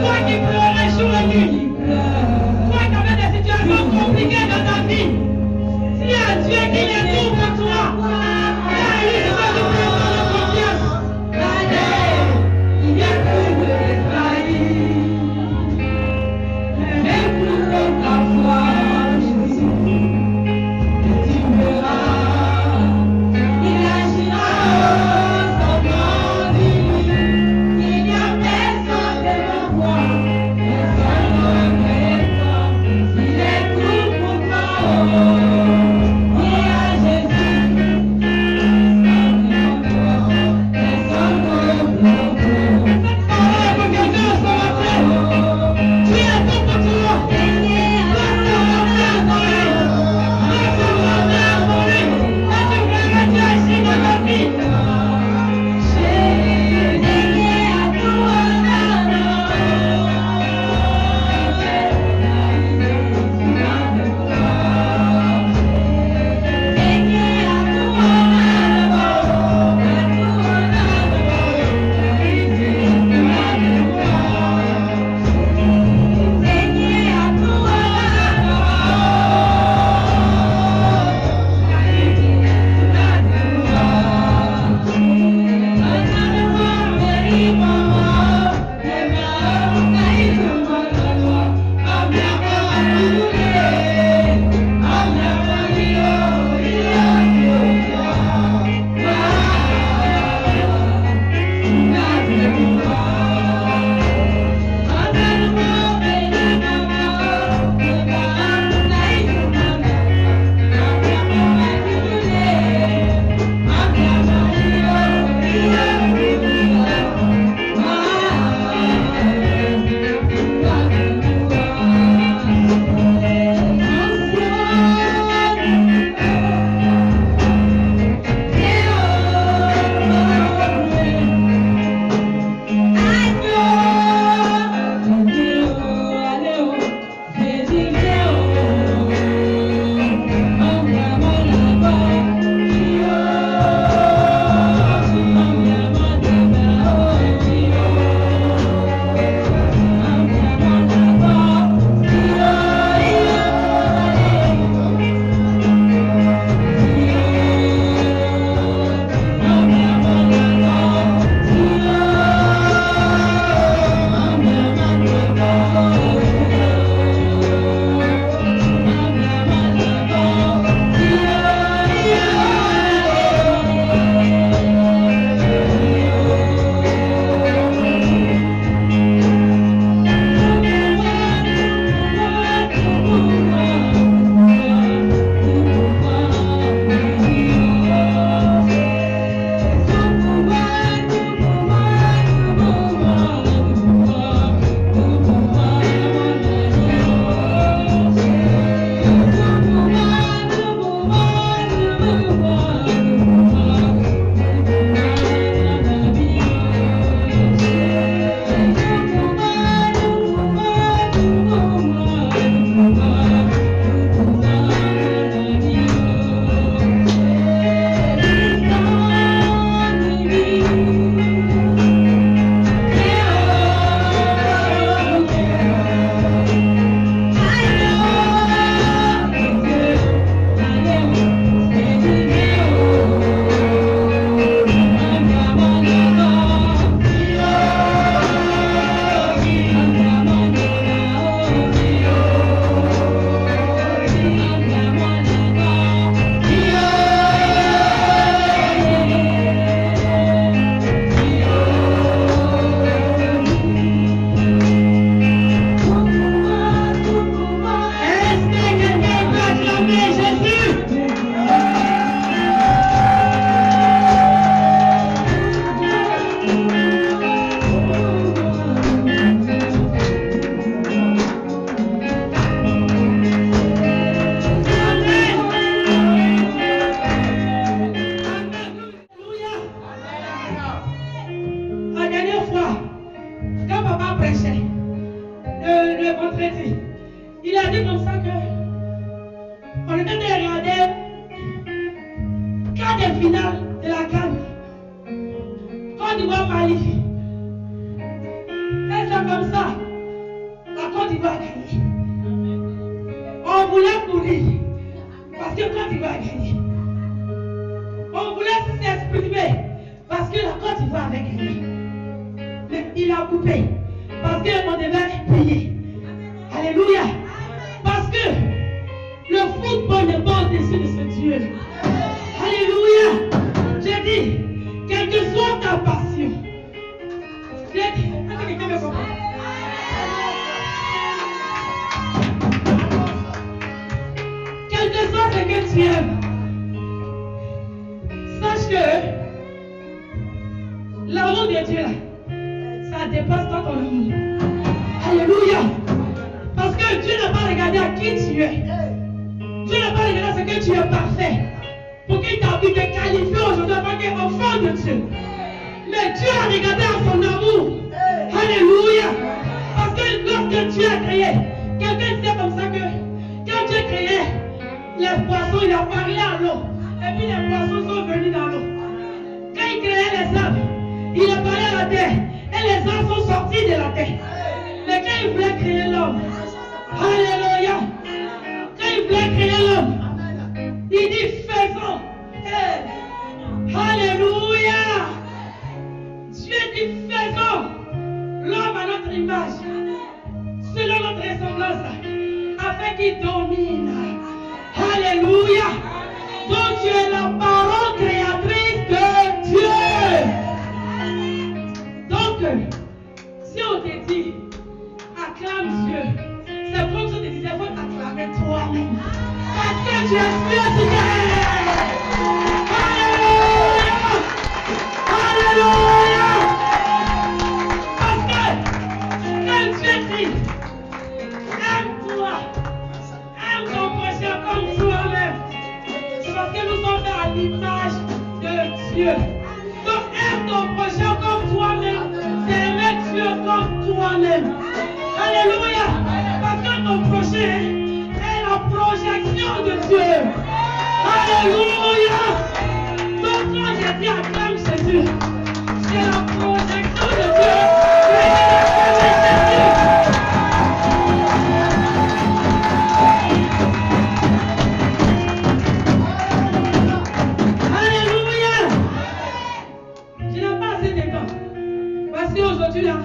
Toi qui pleurais le vendredi. Il a dit comme ça que on était de regarder quart de finale de la CAN. Côte d'Ivoire Mali. Et c'est comme ça. La Côte d'Ivoire a gagné. On voulait courir. Parce que Côte d'Ivoire a gagné. On voulait s'exprimer. Parce que la Côte d'Ivoire avait gagné. Mais il a coupé. Parce qu'on devait payer. Alléluia. Parce que le football n'est pas au-dessus de ce Dieu. Alléluia. J'ai dit, quelle que soit ta passion. J'ai dit, est-ce que quelqu'un me comprend? Quel que soit ce que tu aimes, sache que l'amour de Dieu, ça dépasse ton amour. Alléluia. Parce que Dieu n'a pas regardé à qui tu es. Dieu n'a pas regardé à ce que tu es parfait. Pour qu'il t'a pu te qualifier aujourd'hui en tant qu'enfant de Dieu. Mais Dieu a regardé à son amour. Alléluia. Parce que lorsque Dieu a créé, quelqu'un disait comme ça que quand Dieu créait les poissons, il a parlé à l'eau. Et puis les poissons sont venus dans l'eau. Quand il créait les arbres, il a parlé à la terre. Et les arbres sont sortis de la terre. Mais quand il voulait créer l'homme, alléluia. Quand il voulait créer l'homme, il dit faisons. Alléluia. Dieu dit faisons l'homme à notre image, selon notre ressemblance, afin qu'il domine. Alléluia. Donc tu es la parole créatrice de Dieu. Donc, si on te dit acclame Dieu, c'est comme si on te disait il faut t'acclamer toi-même. Parce que tu es spirituel. Alléluia. Alléluia. Parce que quand Dieu dit aime-toi, aime ton prochain comme toi-même, c'est parce que nous sommes faits à l'image de Dieu. Donc aime ton prochain comme toi-même, c'est aimer Dieu comme toi-même. Alléluia. Parce que ton prochain est la projection de Dieu. Alléluia. Donc quand j'ai dit acclame Jésus, c'est la projection de Dieu. Alléluia. Je n'ai pas assez de temps. Parce qu'aujourd'hui là,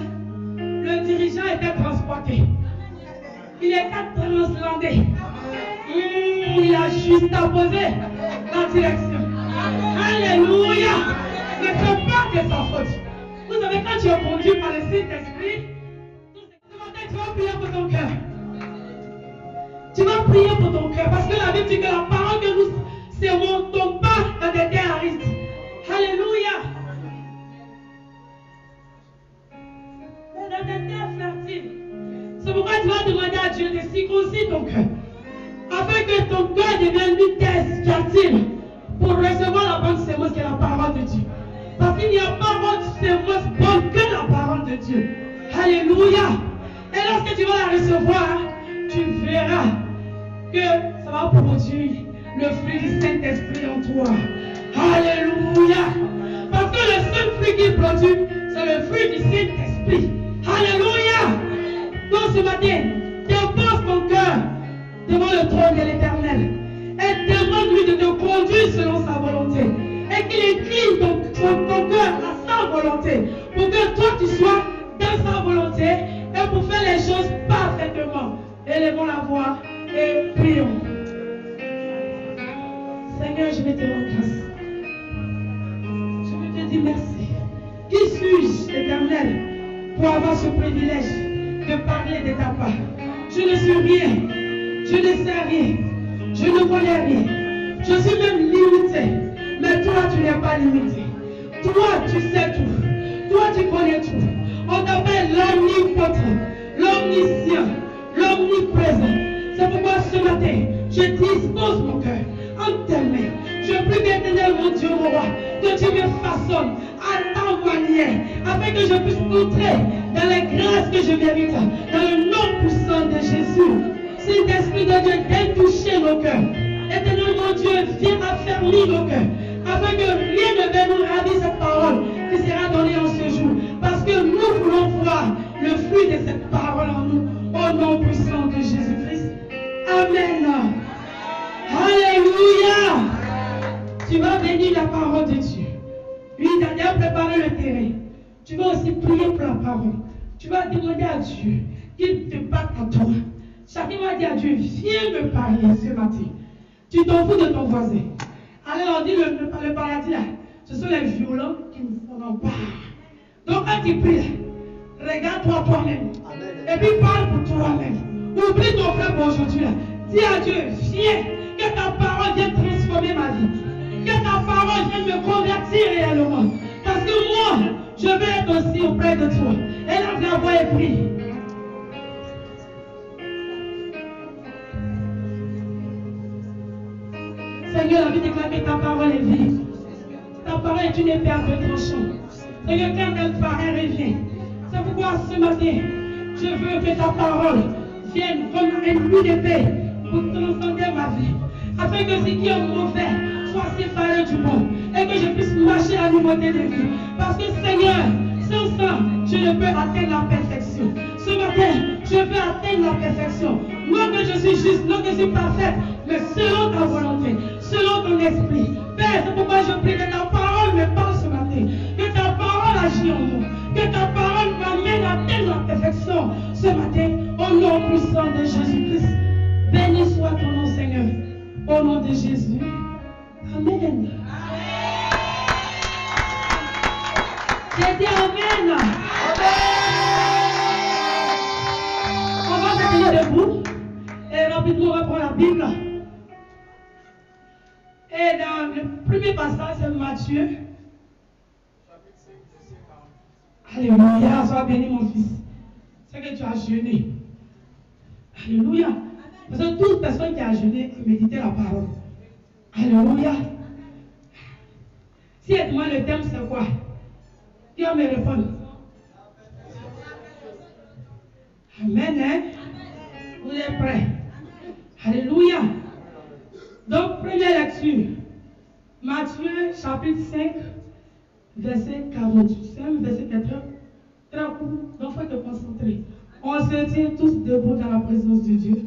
le dirigeant était transporté. Il était translandé. Il a juste à poser la direction. Alléluia. Ne fais pas de sa faute. Vous savez, quand tu es conduit par le Saint-Esprit, ce matin, tu vas prier pour ton cœur. Tu vas prier pour ton cœur. Parce que la Bible dit que la parole que nous serons ne tombe pas dans des terres arides. Alléluia. Mais dans des terres fertiles. C'est pourquoi tu vas demander à Dieu de circoncire ton cœur. Afin que ton cœur devienne une terre fertile pour recevoir la bonne sémence qui est la parole de Dieu. Parce qu'il n'y a pas bonne sémence bonne que la parole de Dieu. Alléluia. Et lorsque tu vas la recevoir, tu verras que ça va produire le fruit du Saint-Esprit en toi. Alléluia. Parce que le seul fruit qu'il produit, c'est le fruit du Saint-Esprit. Alléluia. Donc ce matin, dépose ton cœur devant le trône de l'Éternel et demande-lui de te conduire selon sa volonté et qu'il incline ton cœur à sa volonté pour que toi tu sois dans sa volonté et pour faire les choses parfaitement. Élevons la voix et prions. Seigneur, je vais te rendre grâce. Je veux te dire merci. Qui suis-je, Éternel, pour avoir ce privilège de parler de ta part? Je ne suis rien, je ne sais rien, je ne connais rien, je suis même limité, mais toi tu n'es pas limité. Toi tu sais tout, toi tu connais tout. On t'appelle l'omnipotent, l'omniscient, l'omniprésent. C'est pourquoi ce matin, je dispose mon cœur en tes mains. Je prie qu'Éternel, mon Dieu, mon roi, que tu me façonnes à ta manière, afin que je puisse entrer dans les grâces que je mérite, dans le nom puissant Esprit de Dieu, viens toucher nos cœurs. Éternel mon Dieu, viens affermir nos cœurs. Afin que rien ne vienne nous ravir cette parole qui sera donnée en ce jour. Parce que nous voulons voir le fruit de cette parole en nous. Au nom puissant de Jésus-Christ. Amen. Alléluia. Tu vas bénir la parole de Dieu. Lui, il a déjà préparé le terrain. Tu vas aussi prier pour la parole. Tu vas demander à Dieu qu'il te batte à toi. Chacun va dire à Dieu, viens me parler ce matin. Tu t'en fous de ton voisin. Alors on dit le paradis là, ce sont les violents qui nous font en part. Donc quand tu pries, regarde-toi toi-même. Et puis parle pour toi-même. Oublie ton frère pour aujourd'hui là. Dis à Dieu, viens, que ta parole vienne transformer ma vie. Que ta parole vienne me convertir réellement. Parce que moi, je vais être aussi auprès de toi. Élève la voix et prie. Seigneur, la vie déclare que ta parole est vive. Ta parole est une épée à deux tranchants. Seigneur, quand elle paraît, revient. C'est pourquoi ce matin, je veux que ta parole vienne comme une épée pour transcender ma vie. Afin que ce qui est mauvais soit séparé du bon. Et que je puisse marcher à la nouveauté de vie. Parce que Seigneur, sans ça, je ne peux atteindre la perfection. Ce matin, je veux atteindre la perfection. Non que je suis juste, non que je suis parfaite, mais selon ta volonté, selon ton esprit. Père, c'est pourquoi je prie que ta parole me parle ce matin. Que ta parole agisse en nous. Que ta parole m'amène à atteindre la perfection ce matin. Au nom puissant de Jésus-Christ. Béni soit ton nom, Seigneur. Au nom de Jésus. Amen. J'ai dit Amen. On va se tenir debout. Et rapidement, on va prendre la Bible. Et dans le premier passage, c'est Matthieu. Alléluia. Sois béni, mon fils. C'est que tu as jeûné. Alléluia. Parce que toute personne qui a jeûné a médité la parole. Alléluia. Si moi le thème c'est quoi? Qui va me répondre? Amen. Hein? Vous êtes prêts? Alléluia. Donc, première lecture. Matthieu chapitre 5, verset 40. C'est un verset très court, donc il faut te concentrer. On se tient tous debout dans la présence de Dieu.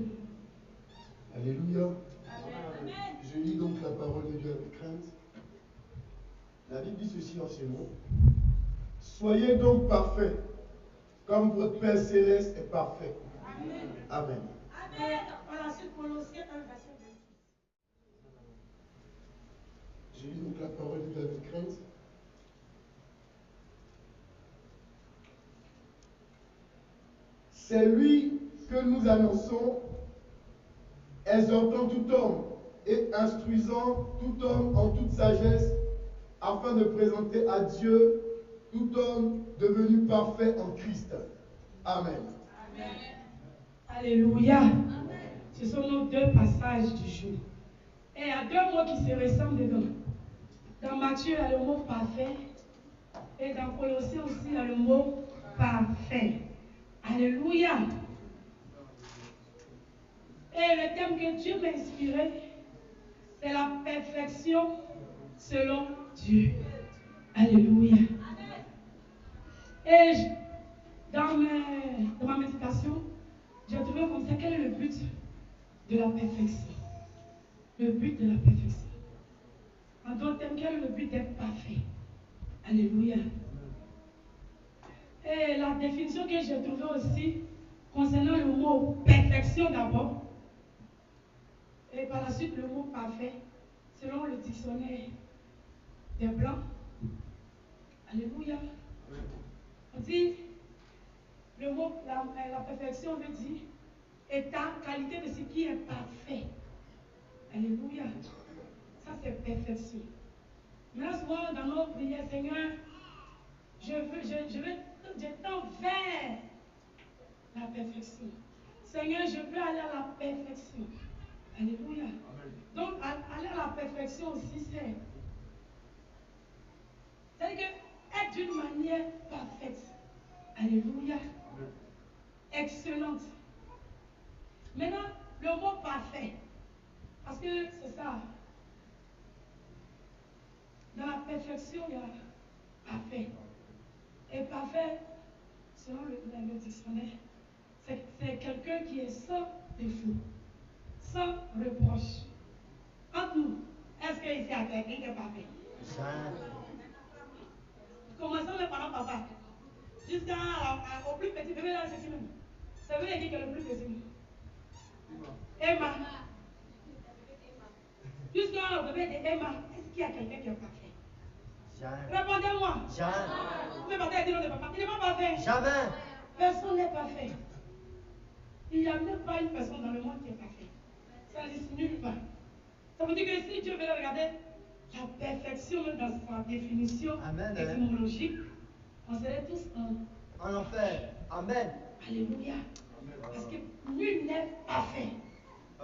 Alléluia. Je lis donc la parole de Dieu avec crainte. La Bible dit ceci en ces mots. Soyez donc parfaits, comme votre Père Céleste est parfait. Amen. Amen. Amen. Voilà, c'est Colossiens 1, verset 26. Je lis donc la parole de Dieu avec crainte. C'est lui que nous annonçons, exhortant tout homme et instruisant tout homme en toute sagesse, afin de présenter à Dieu tout homme devenu parfait en Christ. Amen. Amen. Alléluia. Amen. Ce sont nos deux passages du jour. Et il y a deux mots qui se ressemblent dedans. Dans Matthieu, il y a le mot parfait. Et dans Colossiens aussi, il y a le mot parfait. Alléluia. Et le thème que Dieu m'a inspiré, c'est la perfection selon Dieu. Alléluia. Et dans ma méditation, j'ai trouvé comme ça quel est le but de la perfection. Le but de la perfection. En d'autres termes, quel est le but d'être parfait? Alléluia. Et la définition que j'ai trouvée aussi concernant le mot perfection d'abord, et par la suite le mot parfait, selon le dictionnaire des Blancs. Alléluia. On dit, le mot, la perfection veut dire état, qualité de ce qui est parfait. Alléluia. Ça c'est perfection. Mais souvent dans nos prières, Seigneur, je tends vers la perfection. Seigneur, je veux aller à la perfection. Alléluia. Amen. Donc, aller à la perfection aussi, c'est que être d'une manière parfaite. Alléluia. Amen. Excellente. Maintenant, le mot parfait. Parce que c'est ça. Dans la perfection, il y a parfait. Et parfait, selon le dictionnaire, c'est quelqu'un qui est sans défaut, sans reproche. Entre nous, est-ce qu'il y a quelqu'un qui est parfait? Commençons par parents papa. Jusqu'au plus petit bébé là, c'est qui même? Ça veut dire que le plus petit. Emma. Jusqu'au bébé de Emma, est-ce qu'il y a quelqu'un qui est parfait? Jamais. Répondez-moi. Jamais. Vous pouvez pas dire non de papa. Il n'est pas parfait. Jamais. Personne n'est parfait. Il n'y a même pas une personne dans le monde qui est parfaite. Ça n'existe nulle part. Ça veut dire que si Dieu veut regarder la perfection dans sa définition étymologique, on serait tous en enfer. Amen. Alléluia. Parce que nul n'est parfait.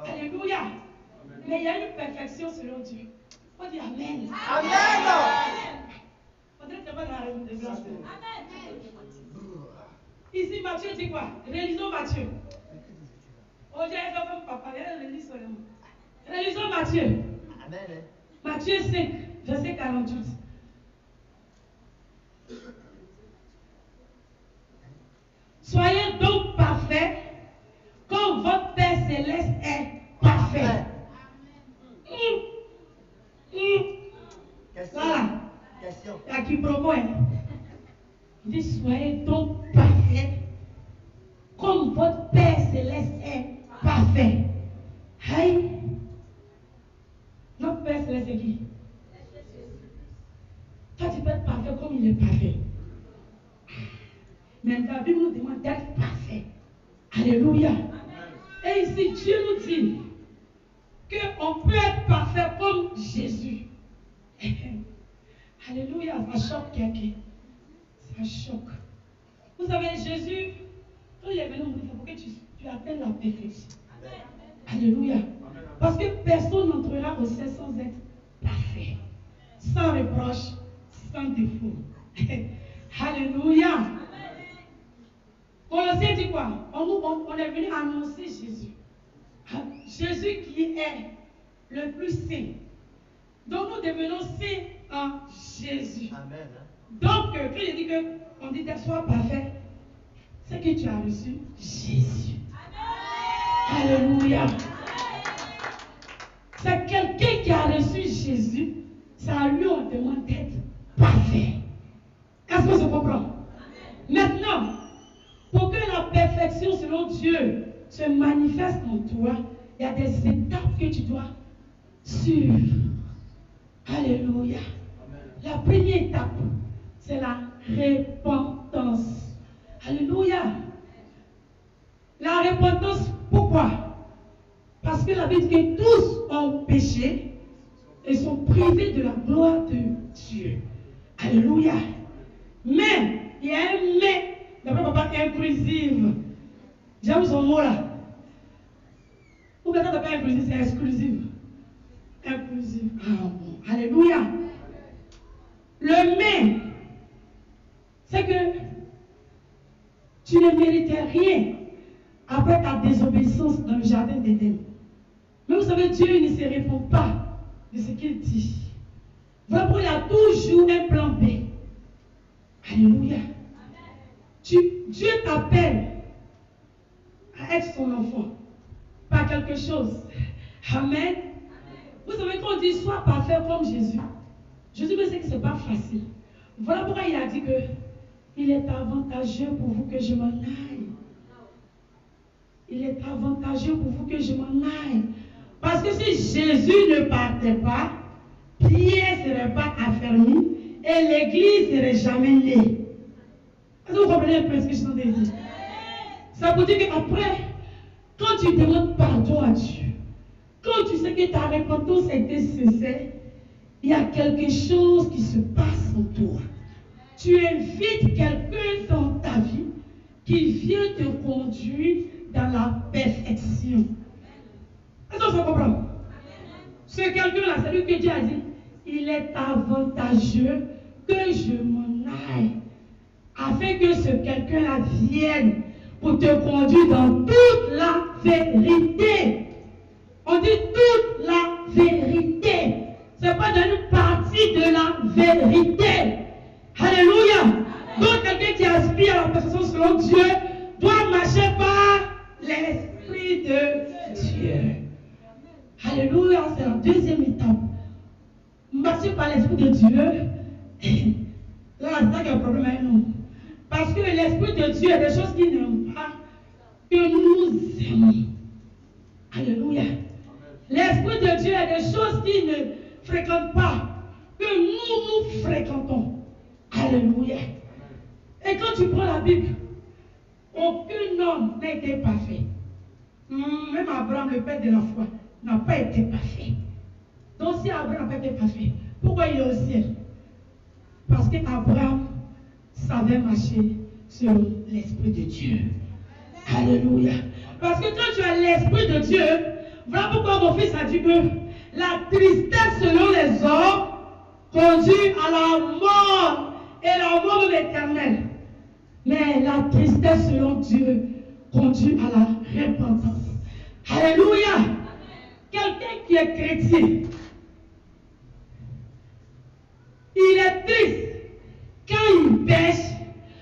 Alléluia. Mais il y a une perfection selon Dieu. On dit Amen. Amen. On dirait que c'est pas dans la raison de grâce. Amen. Ici, Matthieu dit quoi? Réalisons Matthieu. Oh, j'ai fait comme papa, il relit seulement. Réalisons Matthieu. Amen. Matthieu 5, verset 48. Soyez donc parfaits comme votre Père Céleste est parfait. Voilà. Il y a qui promo. Il dit soyez donc parfaits comme votre Père Céleste est parfait. Aïe. Notre Père Céleste est qui? Toi, tu peux être parfait comme il est parfait. Mais la Bible nous demande d'être parfait. Alléluia. Et ici, Dieu nous dit qu'on peut être parfait comme Jésus. Alléluia, ça choque quelqu'un. Ça choque. Vous savez, Jésus, quand il est venu, on dit, il faut que tu atteignes la perfection. Alléluia. Parce que personne n'entrera au ciel sans être parfait, sans reproche, sans défaut. Alléluia. Colossiens dit quoi? On est venu annoncer Jésus. Jésus qui est le plus saint. Donc nous devenons saints en Jésus. Amen. Donc, quand il dit qu'on dit sois parfait, c'est que tu as reçu Jésus. Amen. Alléluia. C'est quelqu'un qui a reçu Jésus, c'est à lui on demande d'être parfait. Est-ce qu'on se comprend? Maintenant, pour que la perfection selon Dieu se manifeste en toi, il y a des étapes que tu dois suivre. Alléluia. La première étape, c'est la repentance. Alléluia. La repentance, pourquoi? Parce que la Bible dit que tous ont péché et sont privés de la gloire de Dieu. Alléluia. Mais, il y a un mais, d'après papa, inclusive. J'aime son mot là. Ou quand on pas inclusive, c'est exclusive. Inclusive. Ah bon. Alléluia. Le mais, c'est que tu ne méritais rien après ta désobéissance dans le jardin d'Éden. Mais vous savez, Dieu ne se répond pas de ce qu'il dit. Voilà pourquoi il y a toujours un plan B. Alléluia. Dieu t'appelle à être son enfant par quelque chose. Amen. Vous savez, quand on dit sois parfait comme Jésus, Jésus me sait que ce n'est pas facile. Voilà pourquoi il a dit que il est avantageux pour vous que je m'en aille. Il est avantageux pour vous que je m'en aille. Parce que si Jésus ne partait pas, Pierre ne serait pas affermi et l'église ne serait jamais née. Est-ce que vous comprenez un peu ce que je suis en train de dire? Ça veut dire qu'après, quand tu demandes pardon à Dieu, quand tu sais que ta repentance a été sincère, il y a quelque chose qui se passe en toi. Tu invites quelqu'un dans ta vie qui vient te conduire dans la perfection. Est-ce que ça comprend? Ce quelqu'un-là, c'est lui que Dieu a dit, il est avantageux que je m'en aille, afin que ce quelqu'un-là vienne pour te conduire dans toute la vérité. deuxième étape. Marcher par l'Esprit de Dieu. Là, c'est ça qui est le problème avec nous. Parce que l'Esprit de Dieu est des choses qu'il n'aime pas que nous aimons. Alléluia. L'Esprit de Dieu est des choses qu'il ne fréquente pas que nous fréquentons. Alléluia. Et quand tu prends la Bible, aucun homme n'a été parfait. Même Abraham, le père de la foi, n'a pas été parfait. Donc si Abraham n'a pas été parfait, pourquoi il est au ciel? Parce qu'Abraham savait marcher selon l'Esprit de Dieu. Alléluia. Parce que quand tu as l'Esprit de Dieu, voilà pourquoi mon fils a dit que la tristesse selon les hommes conduit à la mort et la mort de l'éternel. Mais la tristesse selon Dieu conduit à la repentance. Alléluia. Quelqu'un qui est chrétien, il est triste quand il pêche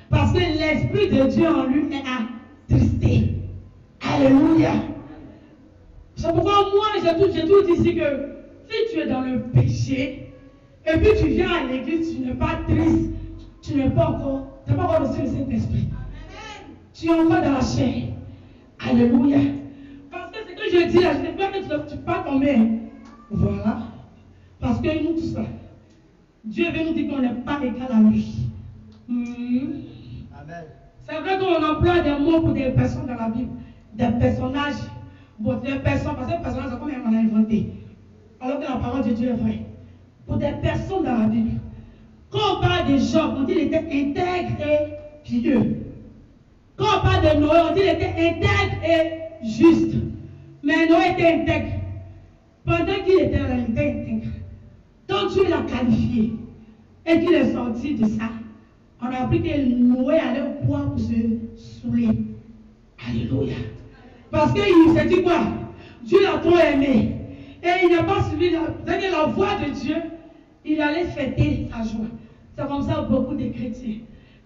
parce que l'Esprit de Dieu en lui est attristé. Alléluia. C'est pourquoi moi, j'ai toujours dit ici que si tu es dans le péché et puis tu viens à l'église, tu n'es pas triste, tu n'as pas encore reçu le Saint-Esprit. Tu es encore dans la chair. Alléluia. Parce que ce que je dis là, je ne sais pas que tu ne vas pas tomber. Voilà. Parce que nous tous là, Dieu veut nous dire qu'on n'est pas égal à lui. Amen. C'est vrai qu'on emploie des mots pour des personnes dans la Bible, des personnages, bon, des personnes, parce que les personnages, c'est comme on a inventé. Alors que la parole de Dieu est vraie. Pour des personnes dans la Bible. Quand on parle de Job, on dit qu'il était intègre et pieux. Quand on parle de Noé, on dit qu'il était intègre et juste. Mais Noé était intègre. Pendant qu'il était là, il était intègre. Quand Dieu l'a qualifié et qu'il est sorti de ça, on a appris que Noé allait au bois pour se saouler. Alléluia. Parce qu'il s'est dit quoi? Dieu l'a trop aimé. Et il n'a pas suivi la voix de Dieu. Il allait fêter sa joie. C'est comme ça beaucoup de chrétiens.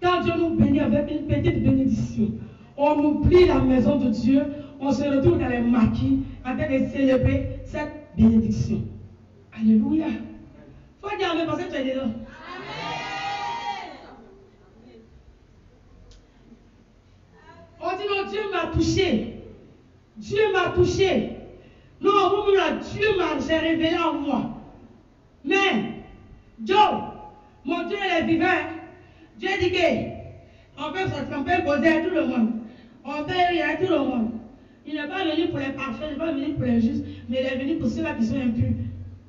Quand Dieu nous bénit avec une petite bénédiction, on oublie la maison de Dieu, on se retrouve dans les maquis en train de célébrer cette bénédiction. Alléluia. Il faut dire Amen parce que tu es dedans. Amen. On dit non, Dieu m'a touché. Dieu m'a touché. Non, vous là, Dieu j'ai révélé en moi. Mais, Joe, mon Dieu il est vivant. Dieu dit qu'on peut poser à tout le monde. On peut rire à tout le monde. Il n'est pas venu pour les parfaits, il n'est pas venu pour les justes, mais il est venu pour ceux-là qui sont impurs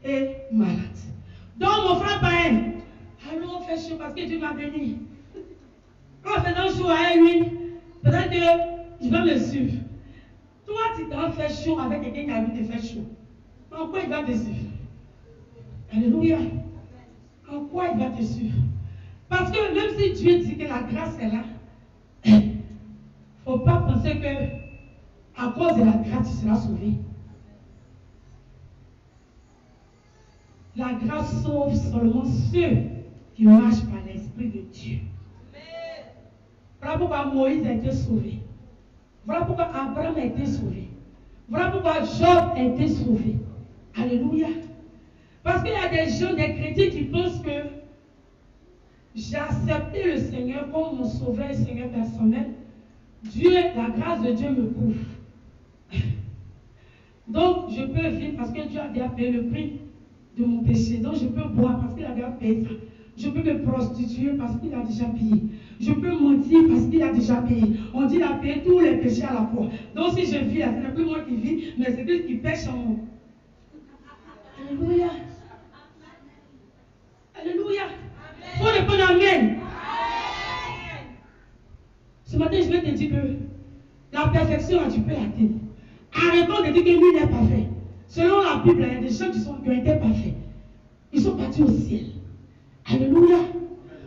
et malades. Donc, mon frère païen, allons on fait chaud parce que Dieu m'a béni. En faisant chaud à lui, peut-être que tu vas me suivre. Toi, tu t'en fais chaud avec quelqu'un qui a envie de faire chaud. En quoi il va te suivre? Alléluia. En quoi il va te suivre? Parce que même si Dieu dit que la grâce est là, il ne faut pas penser que à cause de la grâce, tu seras sauvé. La grâce sauve seulement ceux qui marchent par l'Esprit de Dieu. Voilà pourquoi Moïse a été sauvé. Voilà pourquoi Abraham a été sauvé. Voilà pourquoi Job a été sauvé. Alléluia. Parce qu'il y a des gens, des chrétiens qui pensent que j'ai accepté le Seigneur comme mon sauveur et Seigneur personnel. Dieu, la grâce de Dieu me couvre. Donc, je peux vivre parce que Dieu a déjà payé le prix de mon péché. Donc, je peux boire parce qu'il a déjà payé ça. Je peux me prostituer parce qu'il a déjà payé. Je peux mentir parce qu'il a déjà payé. On dit qu'il a payé tous les péchés à la fois. Donc, si je vis là, ce n'est plus moi qui vis, mais c'est Christ qui pêche en moi. Alléluia. Alléluia. Il faut répondre Amen. Ce matin, je vais te dire que la perfection, tu peux l'atteindre. Arrêtons de dire que lui n'est pas fait. Selon la Bible, il y a des gens qui ont été parfaits. Ils sont partis au ciel. Alléluia.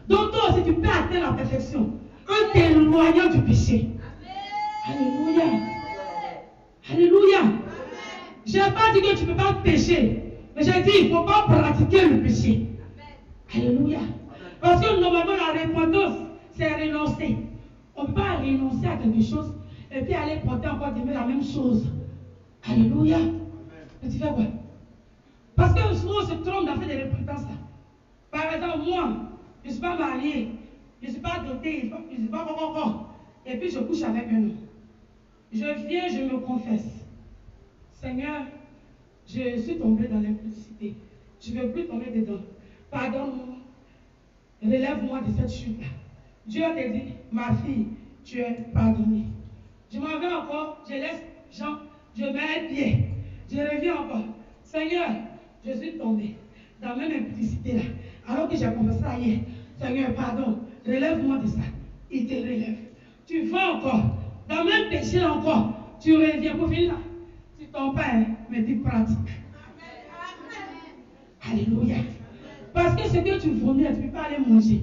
Donc toi aussi, tu peux atteindre la perfection en t'éloignant du péché. Alléluia. Alléluia. Je n'ai pas dit que tu ne peux pas pécher. Mais j'ai dit qu'il ne faut pas pratiquer le péché. Alléluia. Parce que normalement, la repentance, c'est renoncer. On ne peut pas renoncer à quelque chose et puis aller porter encore demain la même chose. Alléluia. Mais tu fais quoi? Parce que souvent on se trompe dans des représentances. Par exemple, moi, je ne suis pas mariée, je ne suis pas dotée, je ne suis pas encore. Et puis je couche avec un homme. Je viens, je me confesse. Seigneur, je suis tombée dans l'impudicité. Je ne veux plus tomber dedans. Pardonne-moi. Relève-moi de cette chute-là. Dieu te dit, ma fille, tu es pardonnée. Je m'en vais encore, je laisse Jean, je mets un pied. Je reviens encore. Seigneur, je suis tombée dans la même impudicité-là. Alors que j'ai confessé ça hier. Seigneur, pardon, relève-moi de ça. Il te relève. Tu vas encore, dans le même péché encore. Tu reviens pour finir là. Tu tombes pas, hein, mais tu pratiques. Alléluia. Parce que ce que tu vomis, tu ne peux pas aller manger.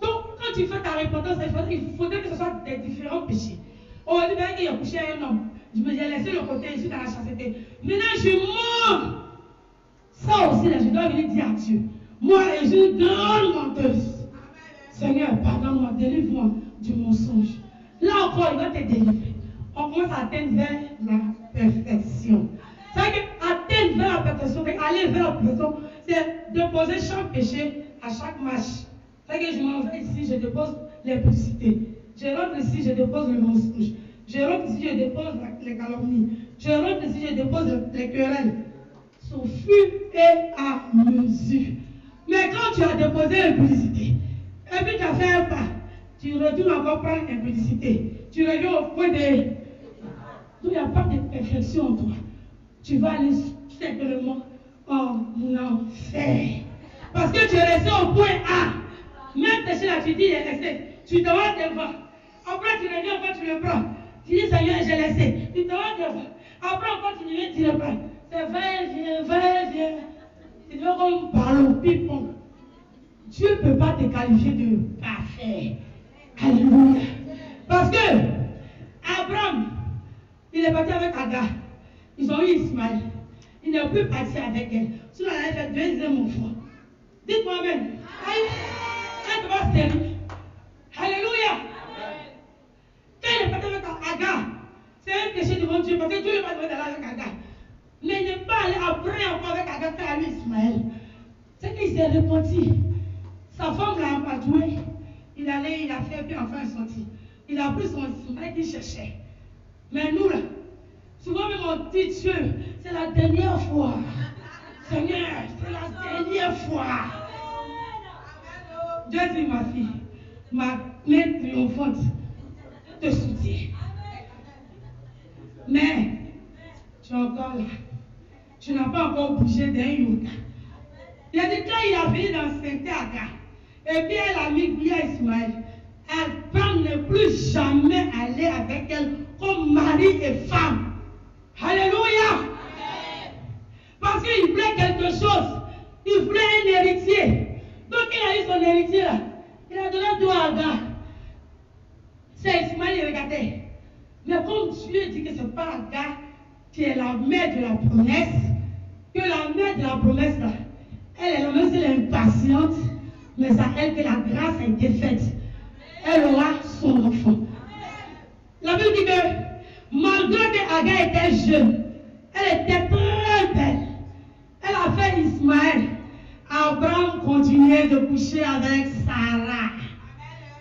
Donc, quand tu fais ta repentance, il faudrait que ce soit des différents péchés. Oh, tu vois qu'il a couché un homme. Je me suis laissé le côté, je suis dans la chasteté. Maintenant, je mens. Ça aussi, là, je dois venir dire à Dieu. Moi, je suis une grande menteuse. Seigneur, pardonne-moi, délivre-moi du mensonge. Là encore, il va te délivrer. On commence à atteindre vers la perfection. C'est-à-dire qu'atteindre vers la perfection, aller vers la perfection, c'est déposer chaque péché à chaque marche. C'est-à-dire que je m'en vais ici, je dépose l'impudicité. Je rentre ici, je dépose le mensonge. Je rentre ici, je dépose les calomnies. Je rentre ici, je dépose les querelles. Au fur et à mesure. Mais quand tu as déposé l'impudicité, et puis tu as fait un pas, tu retournes encore prendre l'impudicité. Tu reviens au point de... Donc il n'y a pas de perfection en toi. Tu vas aller simplement en enfer. Parce que tu es resté au point A. Même péché là, tu dis, il est resté. Tu te vois devant. Après, tu reviens, encore, tu le prends. Tu dis, Seigneur, j'ai laissé. Tu te vois devant. Après, encore, tu reviens, tu le prends. C'est va-et-vient. Tu deviens comme ballon, ping-pong. Dieu ne peut pas te qualifier de parfait. Alléluia. Parce que Abraham, il est parti avec Agar. Ils ont eu Ismaël. Il n'est plus parti avec elle. Sinon, elle a fait deuxième enfant. Dites-moi même. Elle va stérile. Alléluia. Quand il est parti avec Agar, c'est un péché devant Dieu. Parce que Dieu n'est pas devant d'aller avec Agar. Mais il n'est pas allé après encore avec Agar quand il a eu Ismaël. C'est qu'il s'est repenti. Sa femme l'a amadoué. Il allait, il a fait, puis enfin il est sorti. Il a pris son Ismaël qu'il cherchait. Mais nous là, souvent même on dit Dieu, c'est la dernière fois. Seigneur, c'est la dernière fois. Dieu dit, ma fille, ma main triomphante te soutient. Mais tu es encore là. Tu n'as pas encore bougé d'un yoga. Il a dit quand il a venu dans Saint-Agar, et puis elle a mis bien Ismaël, Abraham ne plus jamais aller avec elle comme mari et femme. Alléluia. Amen. Parce qu'il voulait quelque chose. Il voulait un héritier. Donc il a eu son héritier là. Il a donné tout à Agar. C'est Ismaël, il regardait. Mais comme Dieu dit que ce n'est pas Agar qui est la mère de la promesse, que la mère de la promesse là, elle est la mère, elle est impatiente, mais c'est à elle que la grâce a été faite. Elle aura son enfant. La Bible dit que malgré que Agar était jeune, elle était très belle. Elle a fait Ismaël. Abraham continuait de coucher avec Sarah.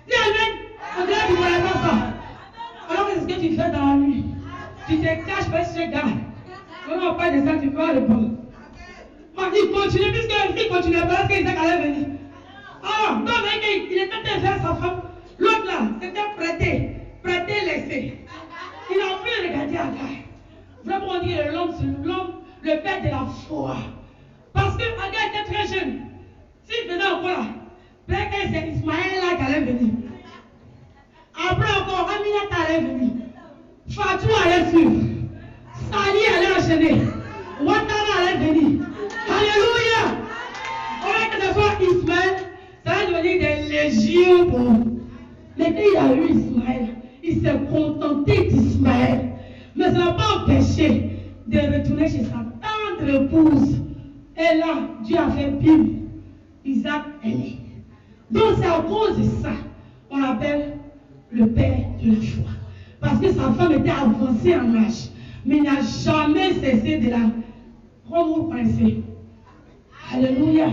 Dis Amen. On dirait que tu ne voyais pas ça. Alors qu'est-ce que tu fais dans la nuit? Tu te caches par ce gars. Quand on parle de ça, tu peux répondre. Il continue, puisqu'il continuait pas, parce qu'il allait venir. Alors, donc il était en train de faire sa femme. L'autre là, c'était prêté, laissé. Il n'a plus regardé Agar. Vraiment, on dit l'homme, le père de la foi. Parce que Agar était très jeune. S'il venait encore là, peut-être que c'est Ismaël là qui allait venir. Après encore, Aminata allait venir. Fatou allait suivre. Sali allait enchaîner. Ouattara allait venir. Alléluia. Au lieu que ce soit Ismaël, ça va devenir des légions. Mais quand il a eu Ismaël, il s'est contenté d'Ismaël. Mais ça n'a pas empêché de retourner chez sa tendre épouse. Et là, Dieu a fait bim. Isaac est né. Donc c'est à cause de ça qu'on l'appelle le père de la foi. Parce que sa femme était avancée en âge. Mais il n'a jamais cessé de la Comme vous pensez. Alléluia.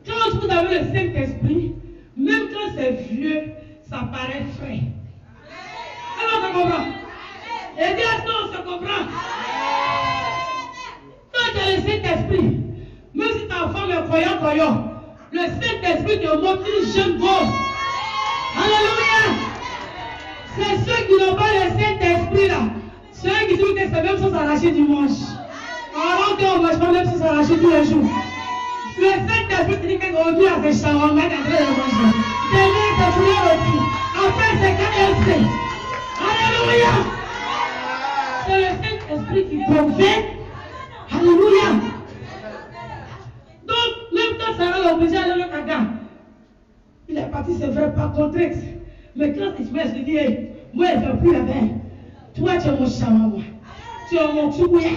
Quand vous avez le Saint-Esprit, même quand c'est vieux, ça paraît frais. Alors on se comprend. Et bien, est-ce qu'on se comprend? Quand tu as le Saint-Esprit, même si ta femme est croyant, le Saint-Esprit te montre une jeune gosse. Alléluia. C'est ceux qui n'ont pas le Saint-Esprit là. Ceux qui disent que c'est même sans s'arracher dimanche. Alors qu'on ne mange pas même sans s'arracher tous les jours. Le Saint-Esprit te dit qu'aujourd'hui, à ces shawarma, t'es en train de manger. Demain, c'est poulet rôti. Après, c'est KFC. Alléluia. C'est le Saint-Esprit qui convainc. Alléluia. Donc, même quand Sarah l'a obligé à aller au Caga, il est parti, c'est vrai, par contexte. Mais quand Ismaël se dit, hey, moi, je ne fais plus la bain. Toi, tu es mon shawarma. Tu es mon choukouya.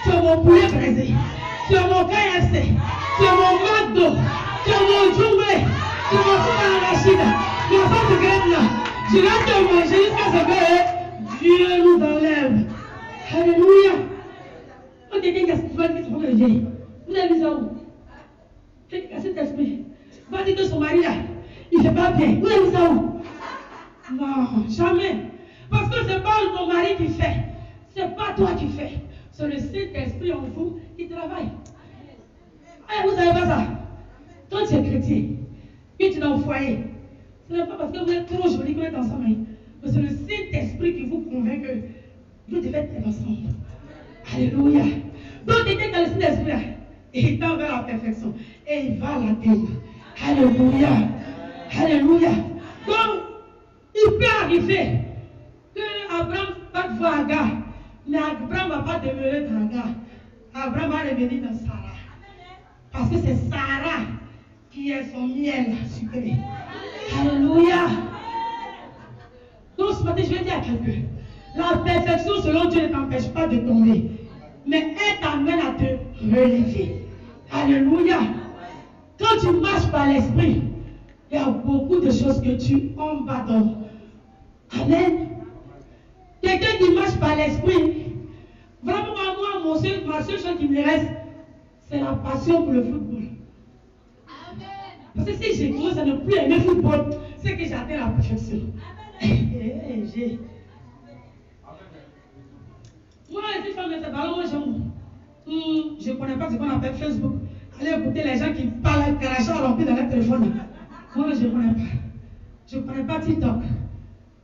Tu es mon poulet braisé. Tu es mon KFC. Tu es mon McDo. Tu es mon Djoumbé. Tu es mon soukar arachide. Ma femme de graine là. Tu vas te manger jusqu'à ce que Dieu nous enlève. Alléluia. Quand quelqu'un qui a ce qu'il faut le dire. Vous avez vu ça où? Quelqu'un qui a cet esprit. Va dire que son mari là, il ne fait pas bien. Vous avez vu ça où? Non, jamais. Parce que ce n'est pas ton mari qui fait. Ce n'est pas toi qui fais. C'est le Saint-Esprit en vous qui travaille. Eh, vous savez pas ça? Quand tu es chrétien, que tu es dans le foyer, ce n'est pas parce que vous êtes trop joli que vous êtes ensemble. Mais c'est le Saint-Esprit qui vous convainc que vous devez être ensemble. Alléluia. Donc, quelqu'un qui a le Saint-Esprit, il tend vers la perfection. Et il va l'atteindre. Alléluia. Alléluia. Donc, il peut arriver que Abraham va voir Agar. Mais Abraham ne va pas demeurer dans Agar. Abraham va revenir dans Sarah. Parce que c'est Sarah qui est son miel sucré. Alléluia. Donc ce matin, je vais dire à quelqu'un, la perfection selon Dieu ne t'empêche pas de tomber. Mais elle t'amène à te relever. Alléluia. Quand tu marches par l'esprit, il y a beaucoup de choses que tu abandonnes. Amen. Quelqu'un qui marche par l'esprit, vraiment moi, ma seule chose qui me reste, c'est la passion pour le football. Amen. Parce que si j'ai commencé à ne plus aimer le football, c'est que j'ai atteint la perfection. Moi, les femmes, c'est pas moi, je ne connais pas ce qu'on appelle Facebook. Allez écouter les gens qui parlent avec l'argent rempli dans leur téléphone. Moi, je ne connais pas. Je ne connais pas TikTok.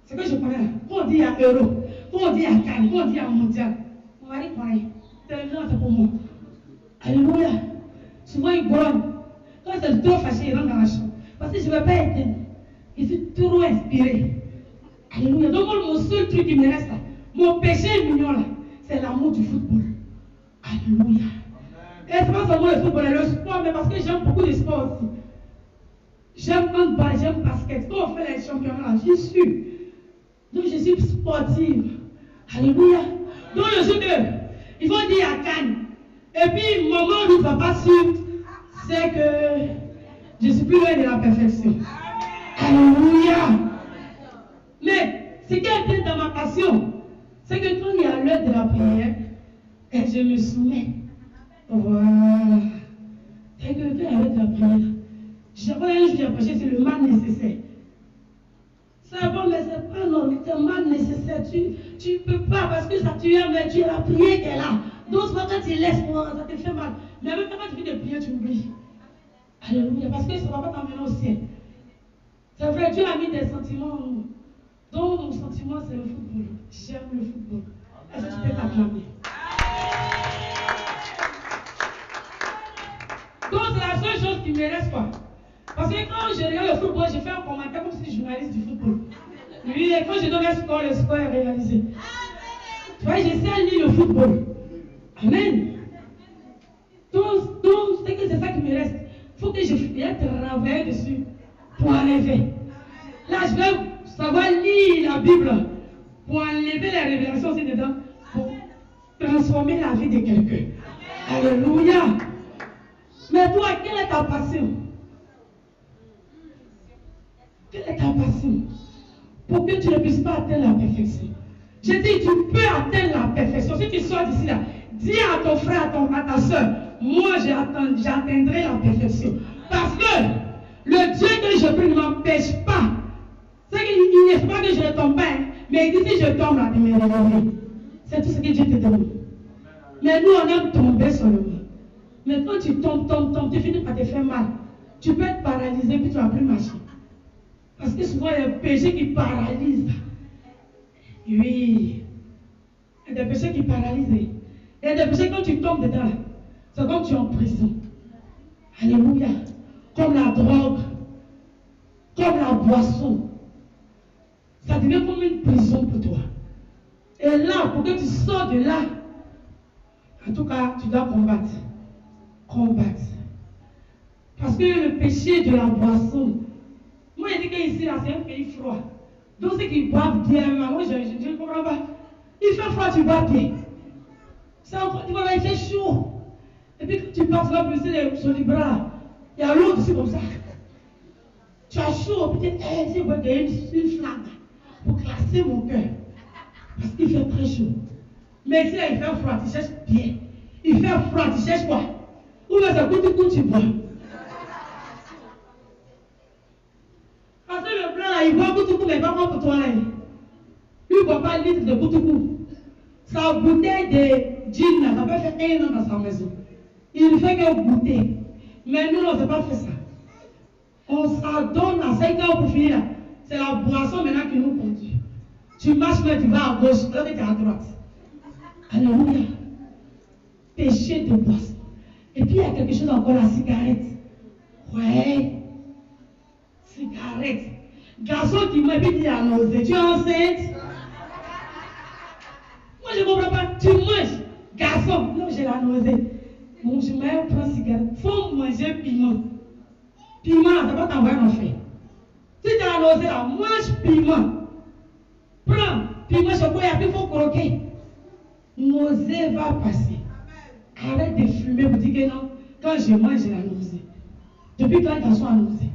C'est que je connais. Quand on dit à Euro, quand on dit à Cannes, quand on dit à Mondial, mon mari connaît. Télévision, c'est pour moi. Alléluia. Souvent, il grogne. Quand c'est trop fâché, il rentre dans la chambre. Parce que je ne vais pas éteindre. Je suis trop inspiré. Alléluia. Donc, mon seul truc qui me reste là, mon péché mignon là, c'est l'amour du football. Alléluia. Et c'est pas seulement le football et le sport, mais parce que j'aime beaucoup de sport aussi. J'aime handball, j'aime basket. Quand on fait les championnats, j'y suis. Donc je suis sportive. Alléluia. Donc le jour que ils vont dire à Cannes. Et puis maman ou papa sûr, c'est que je suis plus loin de la perfection. Alléluia. Mais ce qui est bien dans ma passion, c'est que quand il y a l'heure de la prière, et je me soumets. Voilà. C'est que quand il y a l'heure de la prière, j'avais un jour j'ai prêché, c'est le mal nécessaire. C'est bon, mais c'est pas normal, c'est mal nécessaire. Tu ne peux pas parce que ça tu aimes, mais tu es la prière qui est là. Donc, quand tu laisses moi, ça te fait mal. Mais même quand tu finis de prier, tu oublies. Alléluia, parce que ça ne va pas t'emmener au ciel. C'est vrai, Dieu a mis des sentiments en nous. Donc, mon sentiment, c'est le football. J'aime le football. Est-ce que tu peux t'acclamer? Donc, c'est la seule chose qui me reste, quoi. Parce que quand je regarde le football, je fais un commentaire comme si je suis journaliste du football. Oui, et quand je donne un score, le score est réalisé. Tu vois, j'essaie à lire le football. Amen. Donc c'est ça qui me reste. Il faut que je travaille dessus pour enlever. Là, je vais savoir lire la Bible pour enlever les révélations aussi dedans, pour transformer la vie de quelqu'un. Alléluia. Mais toi, quelle est ta passion? Quelle est ta passion? Pour que tu ne puisses pas atteindre la perfection. Je dis, tu peux atteindre la perfection. Si tu sors d'ici là, dis à ton frère, à ta soeur, moi j'atteindrai la perfection. Parce que le Dieu que je prie ne m'empêche pas. C'est qu'il ne faut pas que je ne tombe pas, hein, mais il dit si je tombe là, de me relever. C'est tout ce que Dieu te demande. Mais nous, on aime tomber seulement. Mais quand tu tombes, tu finis par te faire mal. Tu peux être paralysé puis tu ne vas plus marcher. Parce que souvent, il y a un péché qui paralyse. Oui. Il y a des péchés qui paralysent. Il y a des péchés, quand tu tombes dedans, c'est comme tu es en prison. Alléluia. Comme la drogue, comme la boisson. Ça devient comme une prison pour toi. Et là, pour que tu sors de là, en tout cas, tu dois combattre. Combattre. Parce que le péché de la boisson, moi je dis qu'ici, là, c'est un pays froid. Donc ceux qui boivent bien, moi je ne comprends pas. Il fait froid, tu bois bien. Voilà, il fait chaud. Et puis quand tu passes là, sur les bras, il y a l'autre aussi comme ça. Tu as chaud, peut-être, c'est une flamme pour classer mon cœur. Parce qu'il fait très chaud. Mais si là, il fait froid, tu cherches bien. Il fait froid, tu cherches quoi? Ou bien c'est coup tu bois. Parce que le blanc là, il boit coup, mais pas pour toi là. Lui, il ne boit pas litre de coup. Sa bouteille de gin, ça peut faire 1 an dans sa maison. Il ne fait que goûter. Mais nous, on ne sait pas faire ça. On s'adonne à 5 heures pour finir là. C'est la boisson maintenant qui nous conduit. Tu marches, mais tu vas à gauche, là tu es à droite. Alléluia. Péché de boisson. Et puis il y a quelque chose encore, la cigarette. Ouais. Cigarette. Garçon qui m'a dit à nausée. Tu es enceinte? Moi je ne comprends pas. Tu manges. Garçon. Non, j'ai la nausée. Bon, je me prends cigarette. Il faut manger piment. Piment, ça va t'envoyer en fait. Si tu as la nausée là, mange piment. Prends piment chocolat, il faut croquer. Nausée va passer. Arrête de fumer pour dire que non. Quand je mange, j'ai la nausée. Depuis quand les garçons ont nausée?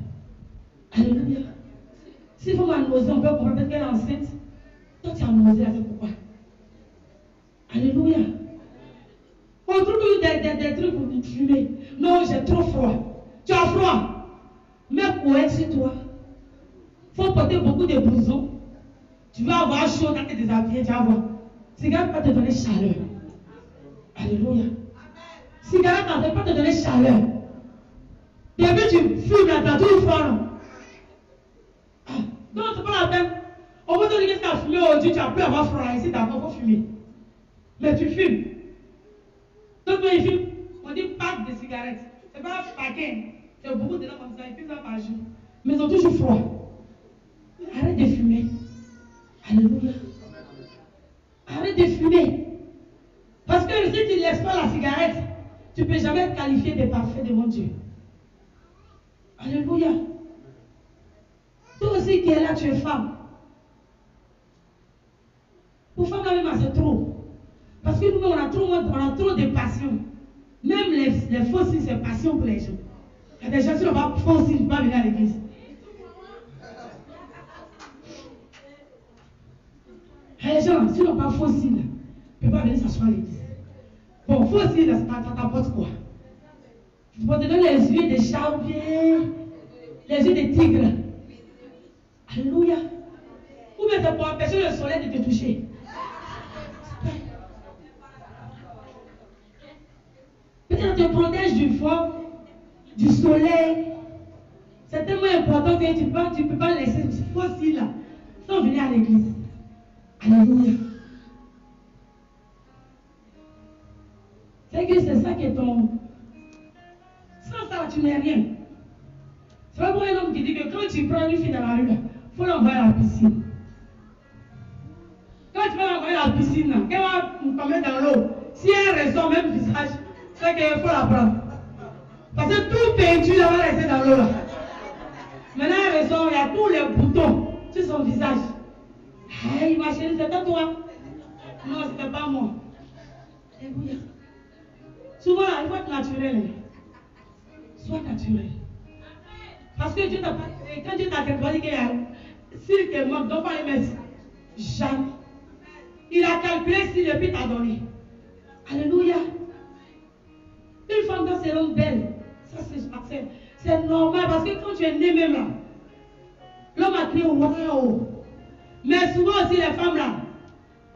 Alléluia. S'il faut ma nausée, on peut comprendre qu'elle est enceinte. Toi, tu as nausée, c'est pourquoi? Alléluia. On trouve des trucs pour fumer. Non, j'ai trop froid. Tu as froid. Mets couette sur toi. Il faut porter beaucoup de blousons. Tu vas avoir chaud quand tu es déshabillé, tu vas voir. Cigarette ne va pas te donner chaleur. Alléluia. Cigarette ne va pas te donner chaleur. Depuis tu fumes là, tu as toujours froid. Donc, c'est pas la peine. On va te dire que tu as fumé aujourd'hui, tu as pu avoir froid ici, tu as pas fumé. Mais tu fumes. Donc, quand il fume, on dit pack de cigarettes. C'est pas un paquet. C'est beaucoup de gens comme ça, ils fument ça par jour. Mais ils ont toujours froid. Arrête de fumer. Alléluia. Arrête de fumer. Parce que si tu ne laisses pas la cigarette, tu ne peux jamais être qualifié de parfait devant Dieu. Alléluia. Toi aussi qui es là, tu es femme. Pour femme, là même, c'est trop. Parce que nous, on a trop de passion. Même les fossiles, c'est passion pour les gens. Il y a des gens qui n'ont pas fossiles, ils ne peuvent pas venir à l'église. Les gens, s'ils n'ont pas fossiles, ils ne peuvent pas venir s'asseoir à l'église. Bon, fossile, ça t'apporte quoi? Tu peux te donner les yeux des chats ou bien les yeux des tigres. Alléluia. Ou bien c'est pour empêcher le soleil de te toucher. Peut-être te protège du vent, du soleil. C'est tellement important que tu ne peux pas laisser ce fossile là sans venir à l'église. Alléluia. C'est que c'est ça qui est ton. Sans ça, tu n'es rien. C'est pas pour un homme qui dit que quand tu prends une fille dans la rue, il faut l'envoyer à la piscine. Quand tu vas l'envoyer à la piscine, qu'elle va nous mettre dans l'eau, si elle ressort même visage, c'est qu'il faut la prendre. Parce que tout peinture là va rester dans l'eau là. Maintenant elle ressort, il y a tous les boutons sur son visage. Hey, ma chérie, c'était toi. Non, c'était pas moi. Alléluia. Souvent, il faut être naturel. Sois naturel. Parce que Dieu t'a pas. Quand Dieu t'a créé, s'il te manque, donc pas les mettre. Jamais. Il a calculé si le but t'a donné. Alléluia. Une femme doit se rendre belle. Ça, c'est normal parce que quand tu es né même là, l'homme a crié waouh. Mais souvent aussi les femmes là,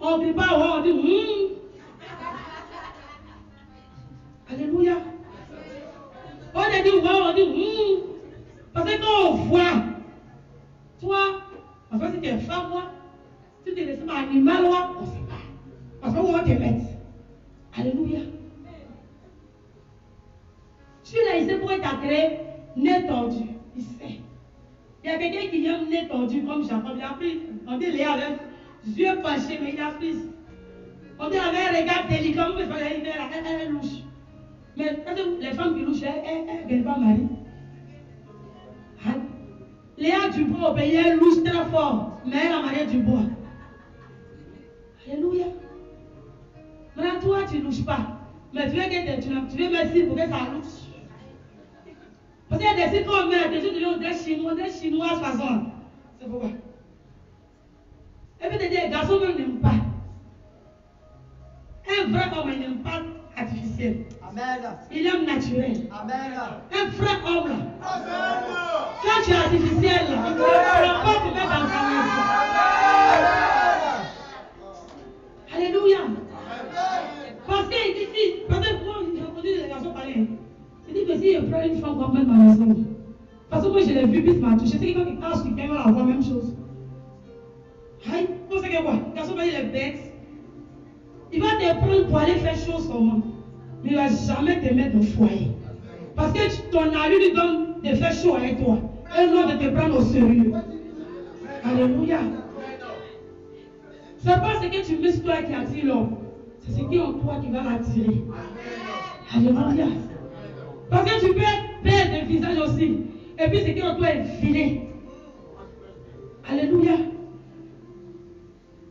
on ne dit pas waouh, on dit Alléluia. On a dit waouh, on dit parce que quand on voit, toi, enfin si tu es femme, moi, si tu es laissé par animal, moi, on ne sait pas. Parce qu'on va te mettre. Alléluia. Celui-là, il sait pourquoi il t'a créé nez tordu. Il sait. Il y a quelqu'un qui vient nez tordu comme Jacob. Il a pris, on dit Léa avec yeux penchés, mais il a pris. On dit avec un regard délicat, mais elle est louche. Mais les femmes qui louchent, elles ne viennent pas marier. Léa Dubois au pays, elle louche très fort, mais elle a marié Dubois. Alléluia. Maintenant, toi, tu ne louches pas. Mais tu veux mettre ci pour que ça louche. Parce qu'il y a des sites qu'on met, des chinois façon. C'est pourquoi. Et puis, les garçons n'aiment pas. Un vrai homme, il n'aime pas artificiel. Amen. Il aime naturel. Amen. Un vrai homme, là. Amen. Quand tu es artificiel, là, il ne peut pas te mettre dans ta maison. Alléluia. Parce qu'il dit, peut-être moi, j'ai entendu les garçons parler. Il dit que si je prends une femme comme ma maison, parce que moi je l'ai vu, puis ça m'a touché. C'est quelqu'un qui passe sur quelqu'un, on va la même chose. Aïe, vous savez quoi? Le garçon va dire les bêtes. Il va te prendre pour aller faire chose comment? Mais il ne va jamais te mettre au foyer. Parce que ton ami lui donne de faire chaud avec toi. Et non de te prendre au sérieux. Alléluia. Ce n'est pas ce que tu mets sur toi qui attire l'homme. C'est ce qui est en toi qui va l'attirer. Alléluia. Parce que tu peux être belle de visage aussi. Et puis ce qui est en toi est vilain. Alléluia.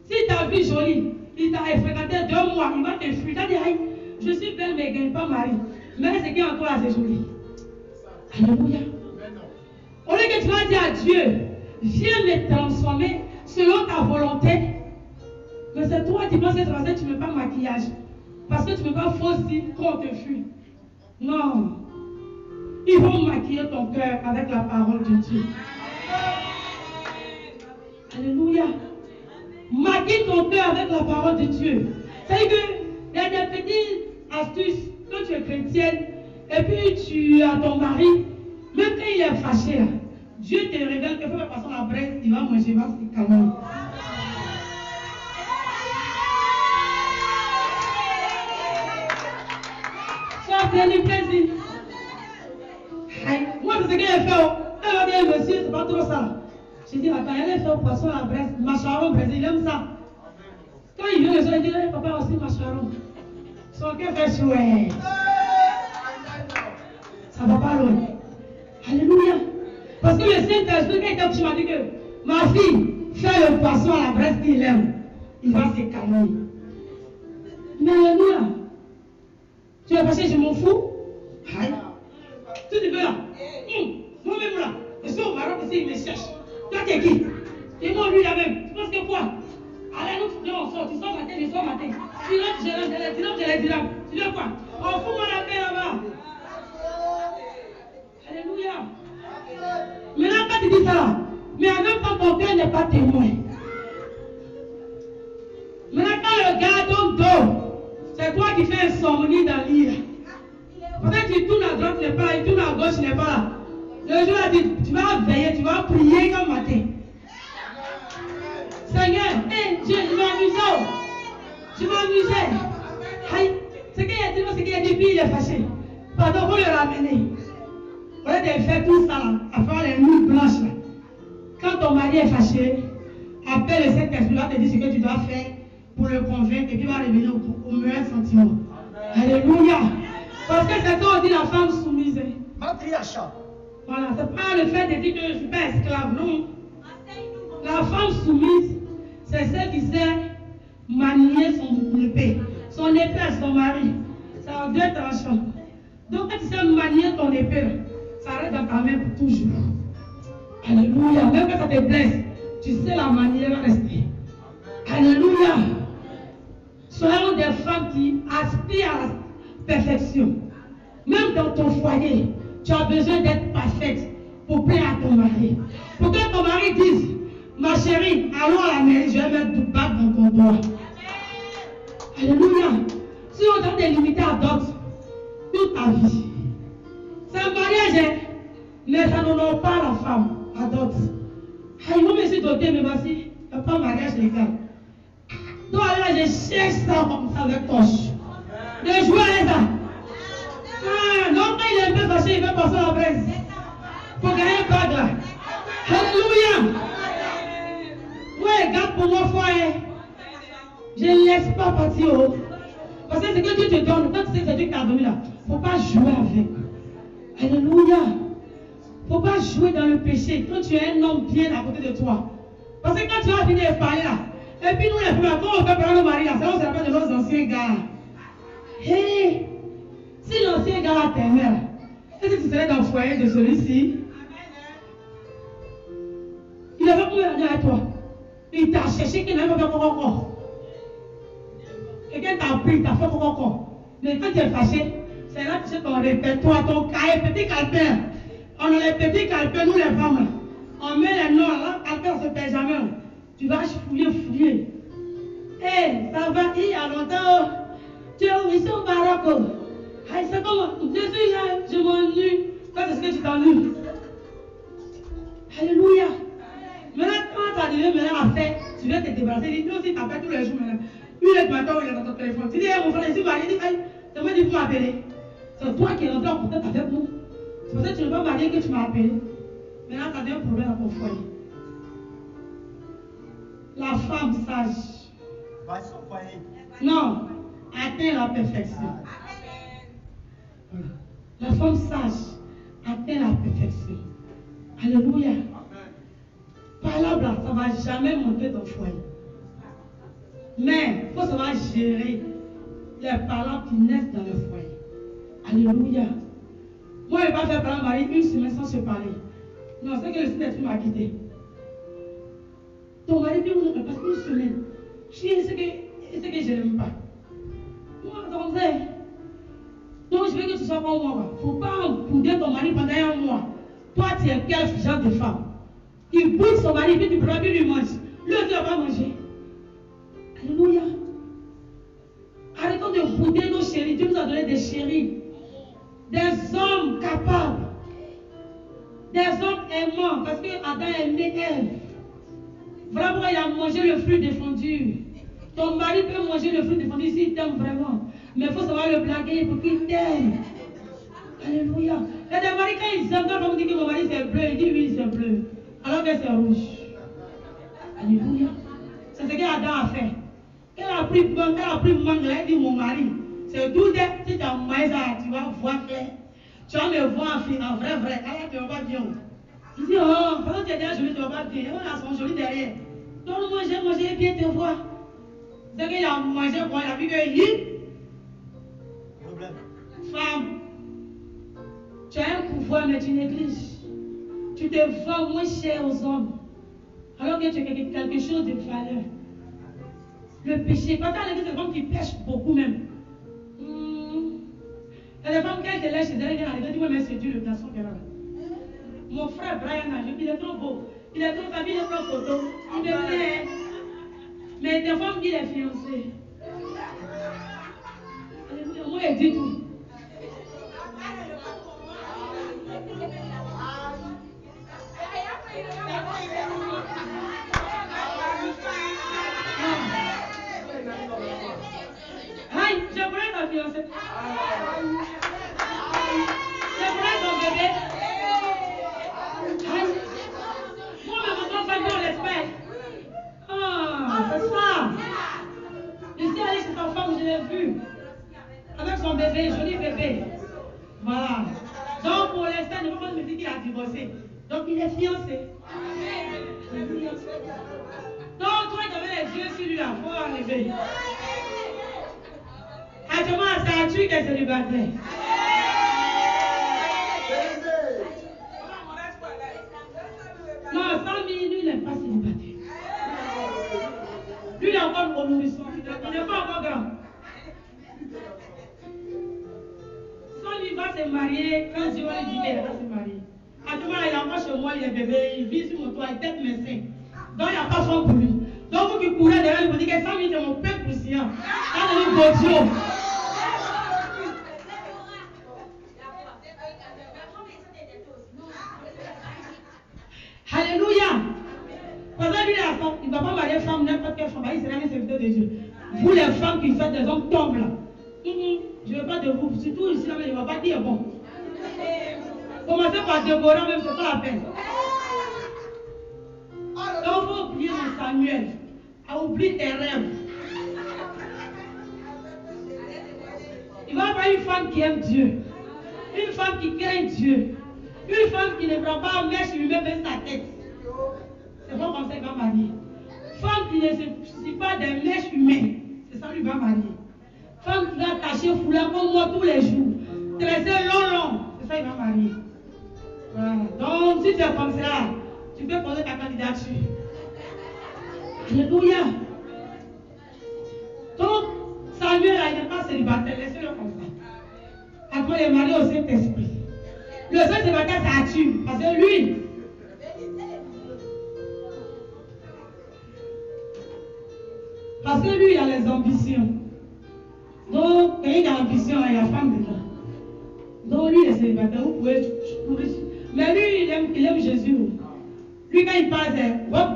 Si tu as vu jolie, il t'a fréquenté 2 mois, il va te fuir. Il t'a dit, aïe, je suis belle mais je ne gagne pas mari. Mais ce qui est en toi c'est joli. Alléluia. Au lieu que tu vas dire à Dieu, viens me transformer selon ta volonté. Mais c'est toi qui penses être tu ne mets pas maquillage. Parce que tu ne mets pas faux signe qu'on te fuit. Non. Ils vont maquiller ton cœur avec la parole de Dieu. Alléluia. Maquille ton cœur avec la parole de Dieu. C'est-à-dire qu'il y a des petites astuces. Quand tu es chrétienne, et puis tu as ton mari, même quand il est fâché, là, Dieu te révèle que faire passer la braise, il va manger, il va se calmer. Ça fait du plaisir. Moi, c'est ce qu'elle a fait. Elle va dire, monsieur, c'est pas trop ça. J'ai dit, attends, elle a fait au poisson à la braise, macharon brésil, il aime ça. Quand il vient le soir, il dit, hey, papa aussi macharon. Son cœur fait chouette. Ça va pas loin. Alléluia. Parce que le Saint-Esprit, quand tu m'as dit que ma fille fait le poisson à la braise qu'il aime, il va se calmer. Mais alléluia. Tu es fâché, je m'en fous. Aïe. Tu te veux là. Moi-même là. Je suis au Maroc ici, il me cherche. Toi, tu es qui? Et moi, lui, là même. Tu penses que quoi? Allez, nous, on sort. Tu sors matin, je sors matin. Tu rentres, je rentre. Tu veux quoi? On fout moi la paix là-bas. Alléluia. Maintenant, quand tu dis ça, mais en même temps, ton cœur n'est pas témoin. Maintenant, quand le gardon dort, c'est toi qui fais insomnie dans l'île. Peut-être que tu tournes à droite, n'est pas là, tu tournes à gauche, n'est pas là. Le jour là, tu vas veiller, tu vas prier comme matin. Seigneur, hey, Dieu, je m'amusais. Je m'amusais. Ce qu'il a dit, puis il est fâché. Pardon, il faut le ramener. Au lieu de faire tout ça, là, à faire les nuits blanches. Là. Quand ton mari est fâché, appelle le Saint-Esprit, va te dire ce que tu dois faire pour le convaincre et puis il va revenir au meilleur sentiment. Alléluia. Parce que c'est quand on dit la femme soumise. Matriarcat. Voilà, c'est pas le fait de dire que je ne suis pas esclave, non. La femme soumise, c'est celle qui sait manier son épée. Son épée à son mari. C'est en 2 tranchants. Donc quand tu sais manier ton épée, ça reste dans ta main pour toujours. Alléluia. Même quand ça te blesse, tu sais la manière de rester. Alléluia. Soyons des femmes qui aspirent à la perfection. Même dans ton foyer, tu as besoin d'être parfaite pour plaire à ton mari. Pour que ton mari dise, ma chérie, allons à la mairie, je vais mettre du bac dans ton doigt. Alléluia. Si on doit te limiter à d'autres toute ta vie, c'est un mariage, hein? Mais ça n'honore pas la femme à d'autres. Ah, ils vont me doter, mais voici, il n'y a pas mariage légal. Donc là, je cherche ça comme ça avec poche. De jouer avec ça. Ah, donc il est un peu fâché, il veut passer la presse. Pour gagner un bague là. Alléluia. Ouais, garde pour moi foyer. Je ne laisse pas partir. Oh. Parce que c'est que Dieu te donne. Quand tu sais que c'est Dieu qui t'a donné là, il ne faut pas jouer avec. Alléluia. Il ne faut pas jouer dans le péché quand tu es un homme bien à côté de toi. Parce que quand tu vas finir de parler là, et puis nous les femmes, quand on fait parler nos maris là, ça on se rappelle de nos anciens gars. Hey, si l'ancien gars là t'aimait là, est-ce que tu serais dans le foyer de celui-ci? Il avait combien d'années avec toi? Il t'a cherché qu'il n'avait pas fait encore. Quelqu'un t'a pris, il t'a fait encore. Mais quand tu es fâché, c'est là que tu sais ton répertoire, ton cahier, petit calepin. On a les petits calepins, nous les femmes. On met les noms, là, calepin, on se perd jamais. Tu vas fouiller. Hé, ça va, il y a longtemps. Tu es ici au Maroc. C'est comment? Je suis là, je m'ennuie. Ça, c'est ce que tu t'ennuies. Alléluia. Maintenant, quand tu arrives maintenant à faire, tu viens te débarrasser. Dis, nous aussi, tu appelles tous les jours maintenant. Une heure du matin, il est dans ton téléphone. Tu dis, mon frère, ici, il dit, tu m'as dit pour m'appeler. C'est toi qui es rentré en contact avec nous. C'est pour ça que tu n'es pas marié que tu m'as appelé. Maintenant, tu as un problème dans ton foyer. La femme sage. Va son foyer. Non, atteint la perfection. Voilà. La femme sage atteint la perfection. Alléluia. Par là, ça ne va jamais monter dans le foyer. Mais il faut savoir gérer les parents qui naissent dans le foyer. Alléluia. Moi, je ne vais pas faire parler mari une semaine sans se parler. Non, c'est que le Seigneur m'a quitté. Ton mari dit, vous ne passe une semaine. Je dis, c'est que je n'aime pas. Moi, attendez. Donc, je veux que tu sois comme moi. Il ne faut pas bouder ton mari pendant un mois. Toi, tu es quel genre de femme? Il boude son mari, puis tu prends, puis lui mange. Lui, il ne va pas manger. Alléluia. Arrêtons de bouder nos chéris. Dieu nous a donné des chéris. Des hommes capables. Des hommes aimants. Parce que Adam aimait Ève. Vraiment, il a mangé le fruit défendu. Ton mari peut manger le fruit défendu s'il t'aime vraiment. Mais il faut savoir le blaguer pour qu'il t'aime. Alléluia. Il y a des maris, quand ils aiment, quand on dit que mon mari c'est bleu, il dit oui, c'est bleu. Alors que c'est rouge. Alléluia. C'est ce qu'Adam a fait. Elle a pris mangue, elle dit mon mari. C'est tout si tu as maïs, tu vas voir clair. Tu vas me voir en vrai. Alors tu ne vas pas bien. Il dit, oh, pendant que tu es derrière, je ne vas pas bien. On a son joli derrière. Donc, moi, j'ai mangé bien te voir. C'est qu'il a mangé quoi? Il a vu que Problème. Femme, tu as un pouvoir, mais tu négliges. Tu te vends moins cher aux hommes. Alors que tu as quelque chose de valeur. Le péché. Quand tu as des femmes qui pêchent beaucoup même. Il y a des femmes qui étaient là chez elle, elle dit, mais c'est Dieu le garçon qu'elle a. Mon frère Brian, il est trop beau. Il est trop famille, il est trop photo. Il me plaît. Mais des femmes qui est fiancée. Moi, elle dit tout. Aïe, j'aimerais ma fiancée. J'aimerais ton bébé. Aïe. Moi, ma femme, on l'espère. Ah, c'est ça. Je suis allée chez sa femme, je l'ai vue. Avec son bébé, joli bébé. Voilà. Donc, pour l'instant, il ne faut pas me dire qu'il a divorcé. Donc, il est fiancé. Donc, toi, tu avais les yeux sur lui, là, il faut enlever. Actuellement, c'est à tu qui est célibataire. Non, 100 000, lui, il n'est pas célibataire. Lui, il est encore au nourrisson. Il n'est pas encore grand. se marier, quand Dieu lui dit qu'elle va se marier. À tout moment, il est encore chez moi, il est bébé, il vit sur mon toit, il tête mes seins. Donc il n'y a pas fond pour lui. Donc vous qui courez derrière, vous dites que 100 000 c'est mon père poussien. Ça devient Gauthier. Alléluia. Parce que lui, il ne va pas marier femme, n'importe quelle femme, il sera un serviteur de Dieu. Vous les femmes qui faites des hommes tombent là. Je ne veux pas de vous, surtout ici, là, mais il ne va pas dire bon. Commencez par Déborah, même, ce n'est pas la peine. Donc, il faut oublier mon Samuel. Oublie tes rêves. Il va y avoir une femme qui aime Dieu. Une femme qui craint Dieu. Une femme qui ne prend pas en mèche lui-même sa tête. C'est pas comme ça qu'il va marier. Femme qui ne se soucie pas des mèches humaines. C'est ça qu'il va marier. Femme qui va attacher foulard comme moi tous les jours. Tresser long. C'est ça qu'il va marier. Voilà. Donc, si tu es comme ça, tu peux poser ta candidature. Alléluia. Donc, Samuel, il n'est pas célibataire. Laissez-le comme ça. Après, il est marié au Saint-Esprit. Le seul célibataire, c'est Arthur. Parce que lui, il a les ambitions. Donc, quand il a l'ambition, il y a femme dedans. Donc, lui, il est célibataire. Vous pouvez. Mais lui, il aime Jésus. Lui, quand il passe,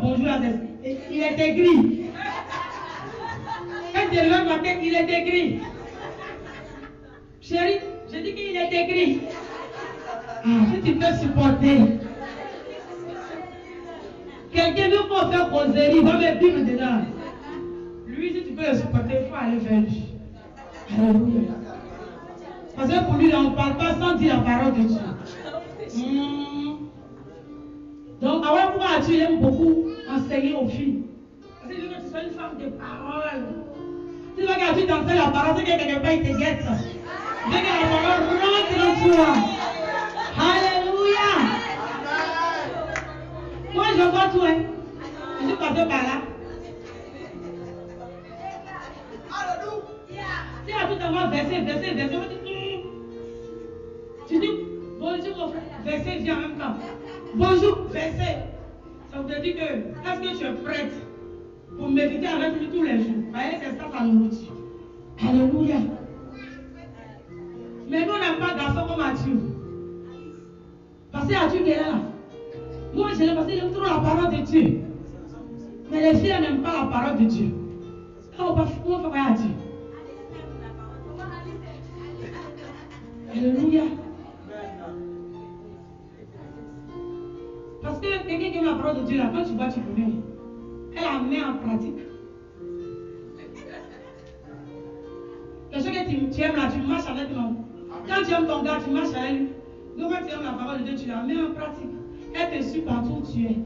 bonjour, il est aigri. Quand il lève ma tête, il est aigri. Chérie, je dis qu'il est aigri. Si tu peux supporter. Quelqu'un veut pas faire causerie, il va me dire dedans. Lui, si tu peux le supporter, il faut aller vers lui. Alléluia. Parce que pour lui, on ne parle pas sans dire la parole de Dieu. Donc, alors pourquoi tu aimes beaucoup enseigner aux filles? Parce que tu sois une femme de parole. Tu vois que tu danses la parole, c'est que quelque part il te guette. Dès que la parole rentre dans toi. Alléluia. Moi, je vois tout, hein. Je suis passé par là. Si à tout à l'heure, verset, tu dis, bonjour mon frère, verset vient en même temps. Bonjour, verset. Ça veut dire que, est-ce que tu es prête pour méditer avec lui tous les jours? C'est ça sa nourriture. Alléluia. Mais nous, on n'aime pas garçon comme Mathieu. Parce que Mathieu qui est là. Moi, je l'aime parce qu'il aime trop la parole de Dieu. Mais les filles n'aiment pas la parole de Dieu. Comment on fait à Dieu? Alléluia. Parce que quelqu'un qui aime la parole de Dieu, là, quand tu vois, tu connais. Elle la met en pratique. Quelque chose que tu aimes là, tu marches avec lui. Quand tu aimes ton gars, tu marches avec lui. Donc quand tu aimes la parole de Dieu, tu la mets en pratique. Elle te suit partout où tu es.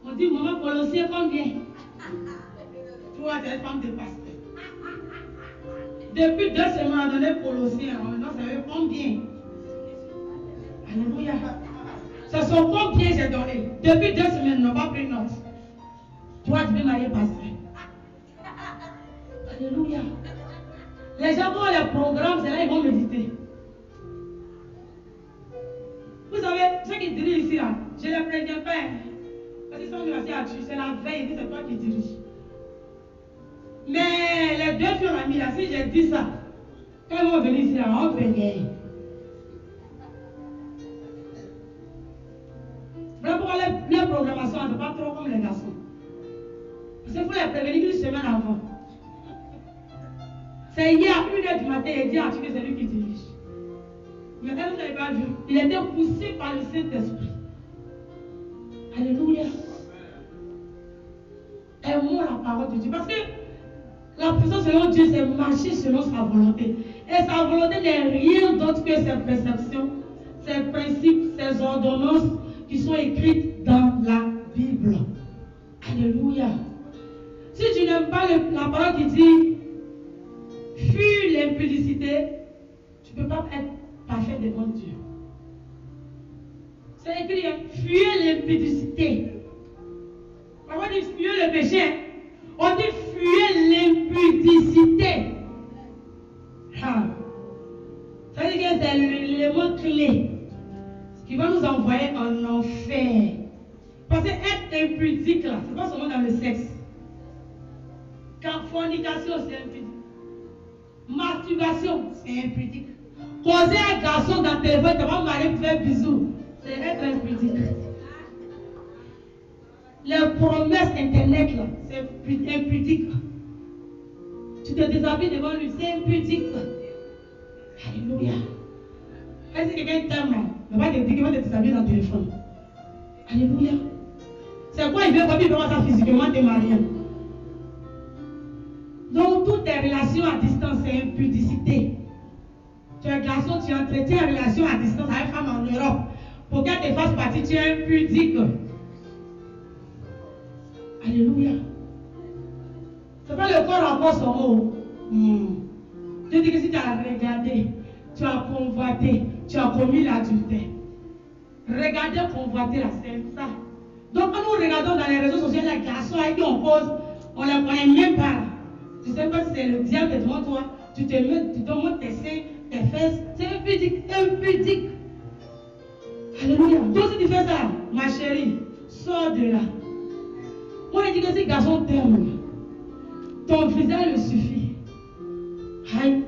On dit, maman, Colossiens, combien? Tu vois, tu es une femme de pasteur. Depuis 2 semaines, on a donné Colossiens. Maintenant, ça veut combien? Alléluia. Ce sont combien j'ai donné? Depuis 2 semaines, ils n'ont pas pris note. Toi, tu peux marier pasteur. Alléluia. Les gens vont les programmes, c'est là ils vont méditer. Vous savez, ceux qui dirigent ici, là, je ne les préviens pas. Parce qu'ils sont assis à tuer, c'est la veille, c'est toi qui diriges. Mais les 2 filles ont mis là, si j'ai dit ça, quand ils vont venir ici, là, on venait. Voilà pourquoi les programmations, ce n'est pas trop comme les garçons. Parce qu'il faut les prévenir une semaine avant. C'est hier à 1h du matin, il dit à Dieu que c'est lui qui dirige. Mais quand vous n'avez pas vu, il était poussé par le Saint-Esprit. Alléluia. Aimons la parole de Dieu. Parce que la puissance selon Dieu, c'est marcher selon sa volonté. Et sa volonté n'est rien d'autre que ses perceptions, ses principes, ses ordonnances qui sont écrites dans la Bible. Alléluia. Si tu n'aimes pas la parole qui dit fuis l'impudicité, tu ne peux pas être parfait devant Dieu. C'est écrit, fuyez l'impudicité. On dit fuyez le péché. On dit fuyez l'impudicité. c'est l'élément clé qui va nous envoyer en enfer. Parce que être impudique, là, c'est pas seulement dans le sexe. Car fornication, c'est impudique. Masturbation, c'est impudique. Causer un garçon dans tes voix, tu vas marier pour faire bisous, c'est être impudique. Les promesses internet, là, c'est impudique. Tu te déshabilles devant lui, c'est impudique. Alléluia. Est-ce que quelqu'un t'aime là? Ne va pas te dire qu'il va te déshabiller dans le téléphone. Alléluia. C'est quoi il veut voir, il veut voir ça physiquement, t'es marié. Donc, toutes tes relations à distance, c'est impudicité. Tu es un garçon, tu entretiens une relation à distance avec une femme en Europe. Pour qu'elle te fasse partie, tu es impudique. Alléluia. C'est pas le corps encore son mot. Tu dis que si tu as regardé, tu as convoité, tu as commis l'adultère. Regarder, convoiter, là, c'est ça. Donc, quand nous regardons dans les réseaux sociaux, les garçons avec qui on cause, on ne les connaît même pas. Tu ne sais pas si c'est le diable devant toi. Tu te montres tes seins, tes fesses. C'est impudique, impudique. Alléluia. Donc, si tu fais ça, ma chérie, sors de là. Moi, je dis que si garçon t'aime, ton visage le suffit. Aïe.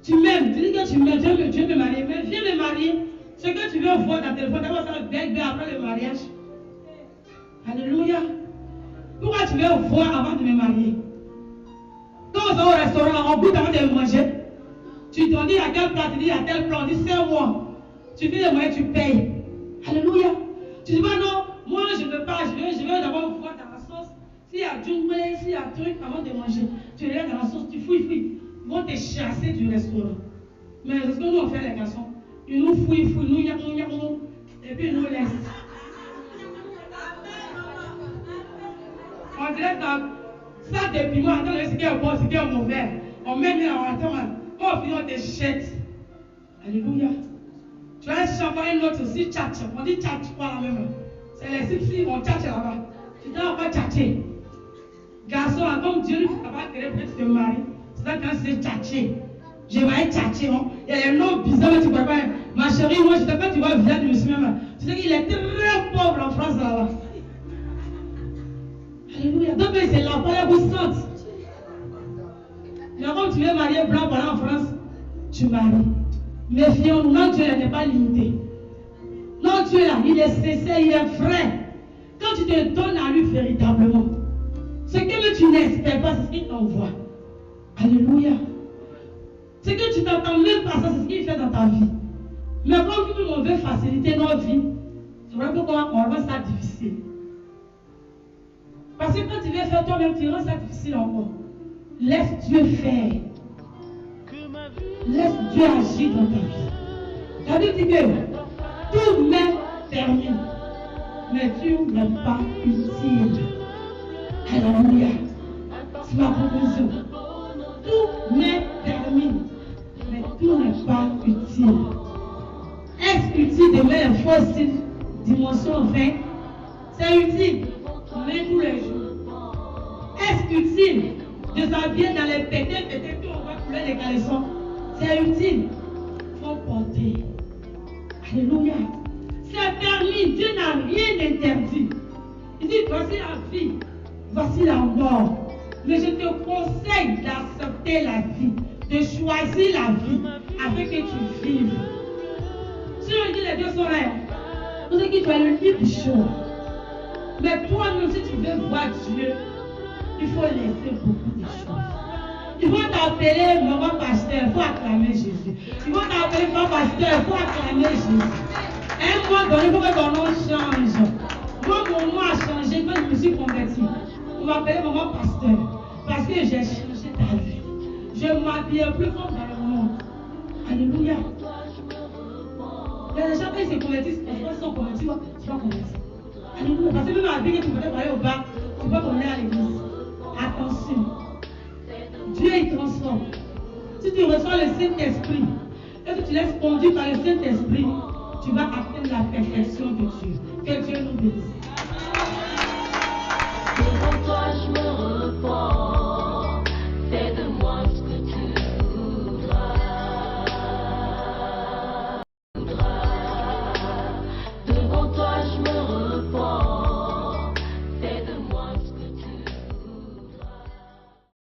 Tu m'aimes, tu dis que tu m'aimes, tu veux me marier, mais viens me marier. Ce que tu veux voir dans le téléphone, d'abord ça va bien après le mariage. Alléluia. Pourquoi tu veux voir avant de me marier? Quand on va au restaurant, on goûte avant de manger. Tu t'en dis à quel plat, tu dis à tel plat, on dit c'est moi. Tu fais les moyens, tu payes. Alléluia. Tu dis pas non, moi je ne veux pas, je veux d'abord voir dans la sauce. S'il y a du blé, s'il y a un truc avant de manger, tu regardes dans la sauce, tu fouilles. Ils vont te chasser du restaurant. Mais ce que nous on fait les garçons, ils nous fouillent, nous yamou, et puis ils nous laissent. On dirait que ça depuis moi, attends, ce qui est bon, ce qui est mauvais. On met bien en attendant, on finit, on te jette. Alléluia. Tu as un champagne, l'autre aussi, tchatch. On dit tchatch, quoi la même. C'est les six filles, on tchatch là-bas. Tu dois pas tchatcher. Garçon, comme Dieu n'a pas créé pour te marier, c'est ça quand c'est tchatcher. Je vais tchatcher. Il y a des noms bizarres, mais tu ne vois pas. Ma chérie, moi, je sais pas, tu vois le visage de monsieur même. Tu sais qu'il est très pauvre en France là-bas. Alléluia. Donc, c'est l'enfant, la boussante. Mais comme tu veux marier blanc pendant en France, tu maries. Méfions-nous, non, Dieu n'est pas limité. Non, Dieu là, il est sincère, il est vrai. Quand tu te donnes à lui véritablement, ce que tu n'espères pas, c'est ce qu'il t'envoie. Alléluia. Ce que tu t'attends même pas, ça, c'est ce qu'il fait dans ta vie. Mais comme nous, on veut faciliter notre vie, c'est vrai pourquoi on rend ça difficile. Parce que quand tu veux faire toi-même, tu rends ça difficile encore. Laisse Dieu faire. Laisse Dieu agir dans ta vie. La Bible dit que tout m'est permis, mais tu n'es pas utile. Alléluia. C'est ma proposition. Tout m'est permis, mais tout n'est pas utile. Est-ce utile de mettre un faux style dimension 20? C'est utile, mais tous les jours. Est-ce utile de s'habiller dans les pétés qu'on va couler les caleçons? C'est utile. Il faut porter. Alléluia. C'est permis. Dieu n'a rien interdit. Il dit, voici la vie, voici la mort. Mais je te conseille d'accepter la vie, de choisir la vie, afin que tu vives. Si on dit les deux sont là, vous savez que tu as le libre choix. Mais toi-même, si tu veux voir Dieu, il faut laisser beaucoup de choses. Ils vont t'appeler maman pasteur, il faut acclamer Jésus. Ils vont t'appeler maman pasteur, il faut acclamer Jésus. Un mois donné, il faut que ton nom change. Moi, mon nom a changé quand je me suis converti. On m'appelait maman pasteur parce que j'ai changé ta vie. Je ne m'habille plus comme dans le monde. Alléluia. Il y a des gens qui se convertissent, ils sont convertis, tu vas convertir. Alléluia. Parce que même la vie que tu peux aller au bar, tu peux aller à l'église. Attention. Dieu il transforme. Si tu reçois le Saint-Esprit et que tu laisses conduire par le Saint-Esprit, tu vas atteindre la perfection de Dieu. Que Dieu nous bénisse.